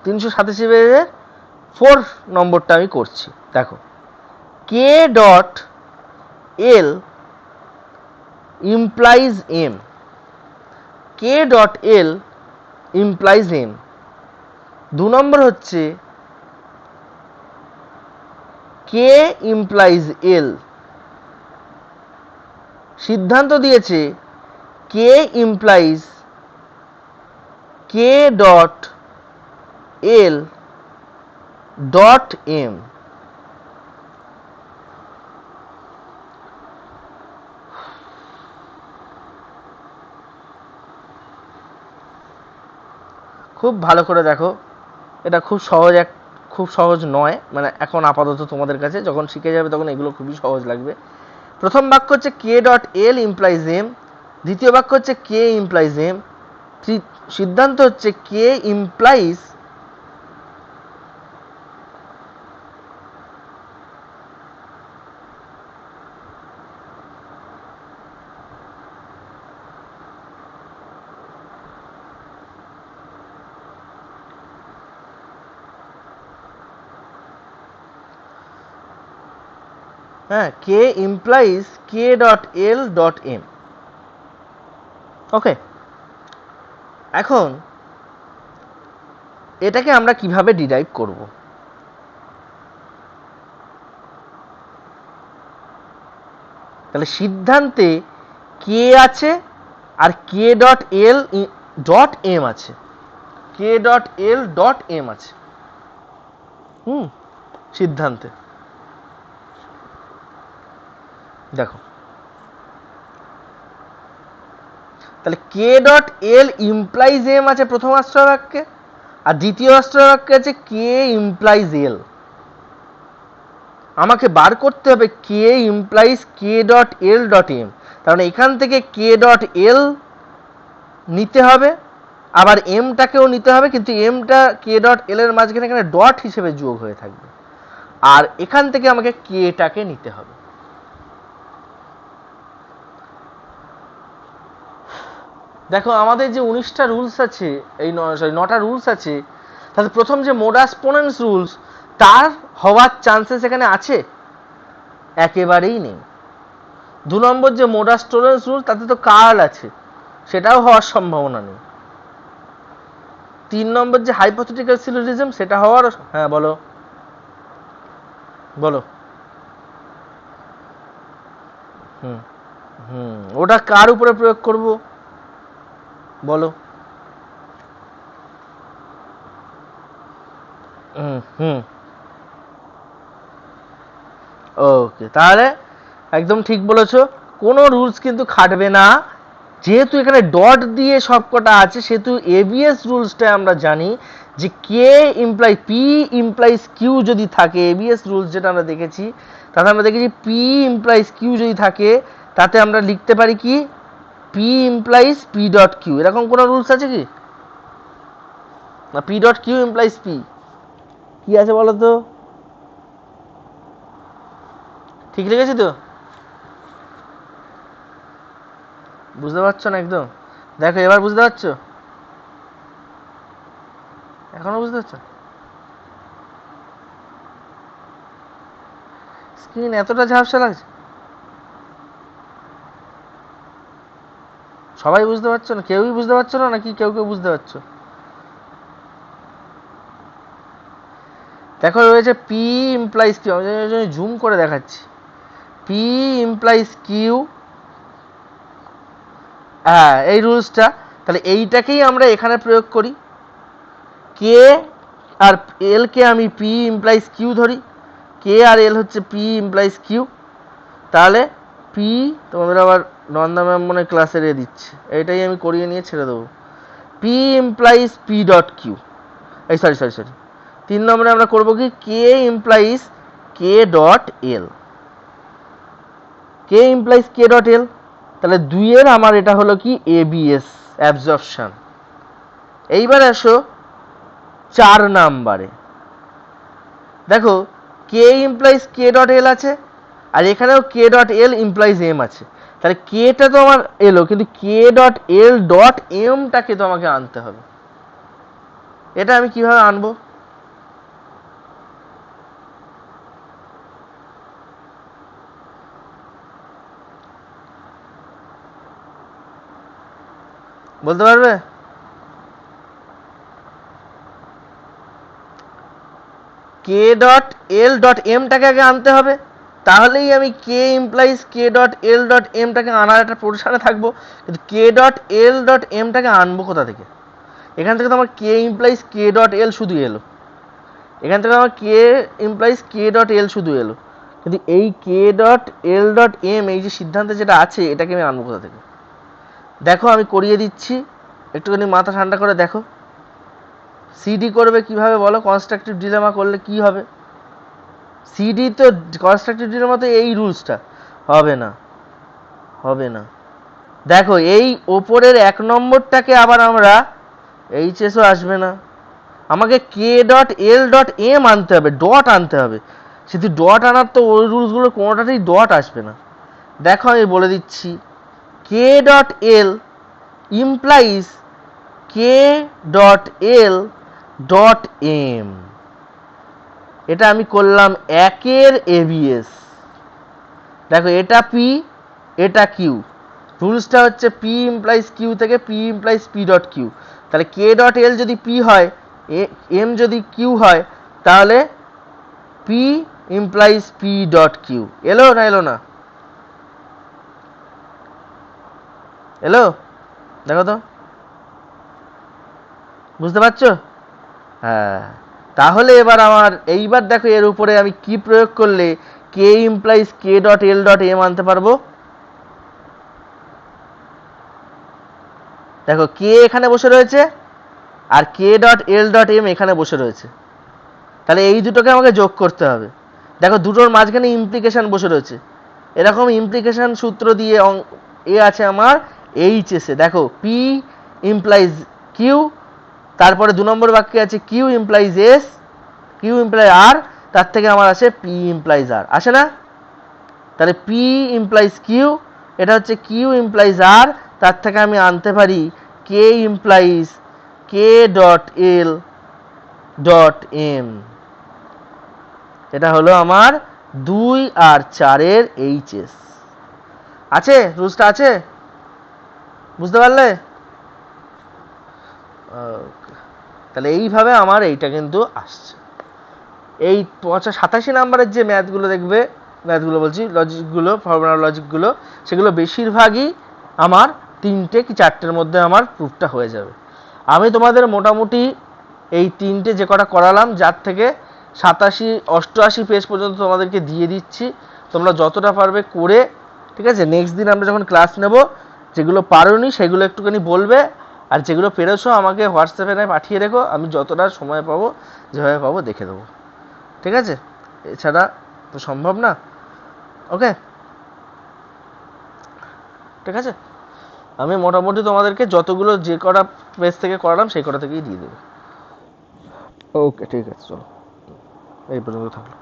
Speaker 1: 387 পেজের 4 নম্বরটা আমি করছি। দেখো, কে ডট এল ইমপ্লাইজ এম, কে ডট এল ইমপ্লাইজ এম। 2 নম্বর হচ্ছে কে ইমপ্লাইজ এল, সিদ্ধান্ত দিয়েছে কে implies K dot L dot M. খুব ভালো করে দেখো, এটা খুব সহজ নয়, মানে এখন আপাতত তোমাদের কাছে, যখন শিখে যাবে তখন এগুলো খুবই সহজ লাগবে। প্রথম বাক্য হচ্ছে কে ডট এল ইমপ্লাইজ এম, দ্বিতীয় বাক্য হচ্ছে কে ইমপ্লাইজ এম, সিদ্ধান্ত হচ্ছে কে ইমপ্লাইজ কে implies K dot L dot M. ওকে, এখন এটাকে আমরা কিভাবে ডিরাইভ করব? তাহলে সিদ্ধান্তে কে আছে আর কে ডট এল ডট এম আছে, কে ডট এল ডট এম আছে সিদ্ধান্তে। দেখো তাহলে কে ডট এল ইমপ্লাইজ এম আছে প্রথম আশ্রয় বাক্যে, আর দ্বিতীয় আশ্রয় বাক্যে আছে কে ইমপ্লাইজ এল। আমাকে বার করতে হবে কে implies K dot L dot M, কারণ এখান থেকে কে ডট এল নিতে হবে, আবার এমটাকেও নিতে হবে, কিন্তু এমটা কে ডট এল এর মাঝখানে এখানে ডট হিসেবে যোগ হয়ে থাকবে, আর এখান থেকে আমাকে কেটাকে নিতে হবে। দেখো আমাদের যে 19টা রুলস আছে, এই সরি 9টা রুলস আছে, তাতে প্রথম যে মোডাস পোনেন্স রুলস, তার হওয়ার চান্সেস এখানে আছে? একেবারেই নেই। 2 নম্বর যে মোডাস টোলেন্স রুল, তাতে তো কার্ল আছে, সেটাও হওয়ার সম্ভাবনা নেই। 3 নম্বর যে হাইপোথেটিক্যাল সিলোজিজম, সেটা হওয়ার, হ্যাঁ বলো বলো। হুম হুম ওটা কার উপরে প্রয়োগ করব বলো? হুম হুম ওকে, তাহলে একদম ঠিক বলেছো, কোনো রুলস কিন্তু খাটবে না। যেহেতু এখানে ডট দিয়ে সবকটা আছে, সেহেতু এবিএস রুলসটা আমরা জানি যে কে ইমপ্লাই পি ইমপ্লাইজ কিউ যদি থাকে, এবিএস রুলস যেটা আমরা দেখেছি, তাতে আমরা দেখেছি পি ইমপ্লাইজ কিউ যদি থাকে, তাতে আমরা লিখতে পারি কি P implies P dot Q. এরকম কোনো রুলস আছে কি? না P dot Q implies P, কি আছে বলো তো? ঠিক লিখেছি তো? বুঝতে পারছো না একদম? দেখো এবার বুঝতে পারছো? এখনো বুঝতে পারছো? স্ক্রিন এতটা ঝাপসা লাগছে? সবাই বুঝতে পারছো না? কেউই বুঝতে পারছো না নাকি কেউ কেউ বুঝতে পারছো? দেখো রয়েছে পি ইমপ্লাইজ কিউ, আমি জুম করে দেখাচ্ছি। পি ইমপ্লাইজ কিউ, হ্যাঁ এই রুলসটা, তাহলে এইটাকেই আমরা এখানে প্রয়োগ করি। কে আর এল কে আমি পি ইমপ্লাইজ কিউ ধরি, কে আর এল হচ্ছে পি ইমপ্লাইজ কিউ। তাহলে পি, তোমাদের আবার নন্দা ম্যাম মনে ক্লাসে রে দিচ্ছে, এইটাই আমি করিয়ে নিয়ে ছেড়ে দেবো। P implies P dot Q, এই সরি সরি সরি 3 নম্বরে আমরা করবো কি K implies K dot L, K implies K dot L. তাহলে 2 এর আমার এটা হলো কি এবিএস অ্যাবজর্পশন। এইবার আসো 4 নাম্বারে। দেখো কে ইমপ্লাইজ কে ডট এল আছে, আর এখানেও কে ডট এল ইমপ্লাইজ এম আছে। তাহলে কেটা তো আমার এলো, কিন্তু কে ডট এল ডট এমটাকে তো আমাকে আনতে হবে। এটা আমি কিভাবে আনবো? বলতে পারবে? কে ডট এল ডট এমটাকে আগে আনতে হবে, তাহলেই আমি কে implies K dot L dot এমটাকে আনার একটা পোর্শনে থাকবো। কিন্তু কে ডট এল ডট এমটাকে আনবো কোথা থেকে? এখান থেকে তো আমার কে ইমপ্লাইজ কে ডট এল শুধু এলো, এখান থেকে আমার কে ইমপ্লাইজ কে ডট এল শুধু এলো, কিন্তু এই কে ডট এল ডট এম, এই যে সিদ্ধান্তে যেটা আছে, এটাকে আমি আনবো কোথা থেকে? দেখো আমি করিয়ে দিচ্ছি, একটুখানি মাথা ঠান্ডা করে দেখো। সিডি করবে কিভাবে বলো? কনস্ট্রাকটিভ ডিলেমা করলে কি হবে? সিডি তো কনস্ট্রাকটিভ ডিলেমা তো এই রুলসটা হবে না, হবে না। দেখো এই ওপরের 1 নম্বরটাকে আবার আমরা, এইচএসও আসবে না, আমাকে কে ডট এল ডট এম আনতে হবে, ডট আনতে হবে। শুধু ডট আনার তো ওই রুলসগুলো কোনোটাতেই ডট আসবে না। দেখো আমি বলে দিচ্ছি, কে ডট এল implies K dot L dot M, এটা আমি করলাম 1-এর এবিএস। দেখো এটা পি, এটা কিউ, রুলসটা হচ্ছে পি ইমপ্লাইজ কিউ থেকে P implies P dot Q. তাহলে কে ডট এল যদি পি হয়, এম যদি কিউ হয়, তাহলে P implies P dot Q. এলো না এলো না? এলো? দেখো তো, বুঝতে পারছো? হ্যাঁ, তাহলে এবার আমার এইবার দেখো এর উপরে আমি কি প্রয়োগ করলে কে implies K dot L dot M আনতে পারবো। দেখো কে এখানে বসে রয়েছে, আর কে ডট এল ডট এম এখানে বসে রয়েছে, তাহলে এই দুটোকে আমাকে যোগ করতে হবে। দেখো দুটোর মাঝখানে ইমপ্লিকেশন বসে রয়েছে, এরকম ইমপ্লিকেশন সূত্র দিয়ে এ আছে আমার এইচএসে। দেখো পি ইমপ্লাইজ কিউ, তারপরে 2 নম্বর বাক্যে আছে Q implies S, Q imply R, তার থেকে আমার আসে পি ইমপ্লাইজ আর, আসে না? তাহলে পি ইমপ্লাইজ কিউ, এটা হচ্ছে কিউ ইমপ্লাইজ আর, তার থেকে আমি আনতে পারি কে implies K dot L dot M, এটা হলো আমার 2 আর 4-এর এইচএস। আছে রুলসটা আছে, বুঝতে পারলে? তাহলে এইভাবে আমার এইটা কিন্তু আসছে। এই 87 নাম্বারের যে ম্যাথগুলো দেখবে, ম্যাথগুলো বলছি লজিকগুলো, ফর্মুলা লজিকগুলো, সেগুলো বেশিরভাগই আমার 3টে কি 4টের মধ্যে আমার প্রুফটা হয়ে যাবে। আমি তোমাদের মোটামুটি এই 3টে যে কটা করালাম, যার থেকে 87-88 পেজ পর্যন্ত তোমাদেরকে দিয়ে দিচ্ছি। তোমরা যতটা পারবে করে, ঠিক আছে? নেক্সট দিন আমরা যখন ক্লাস নেব, যেগুলো পারোনি সেগুলো একটুখানি বলবে, আর যেগুলো পেরেছো আমাকে হোয়াটসঅ্যাপে নয় পাঠিয়ে রেখো, আমি যতটা সময় পাবো যেভাবে পাবো দেখে দেবো, ঠিক আছে? এছাড়া তো সম্ভব না। ওকে, ঠিক আছে? আমি মোটামুটি তোমাদেরকে যতগুলো যে কটা পেজ থেকে করালাম সেই কটা থেকেই দিয়ে দেবো। ওকে, ঠিক আছে, চলো এই পর্যন্ত থাকলো।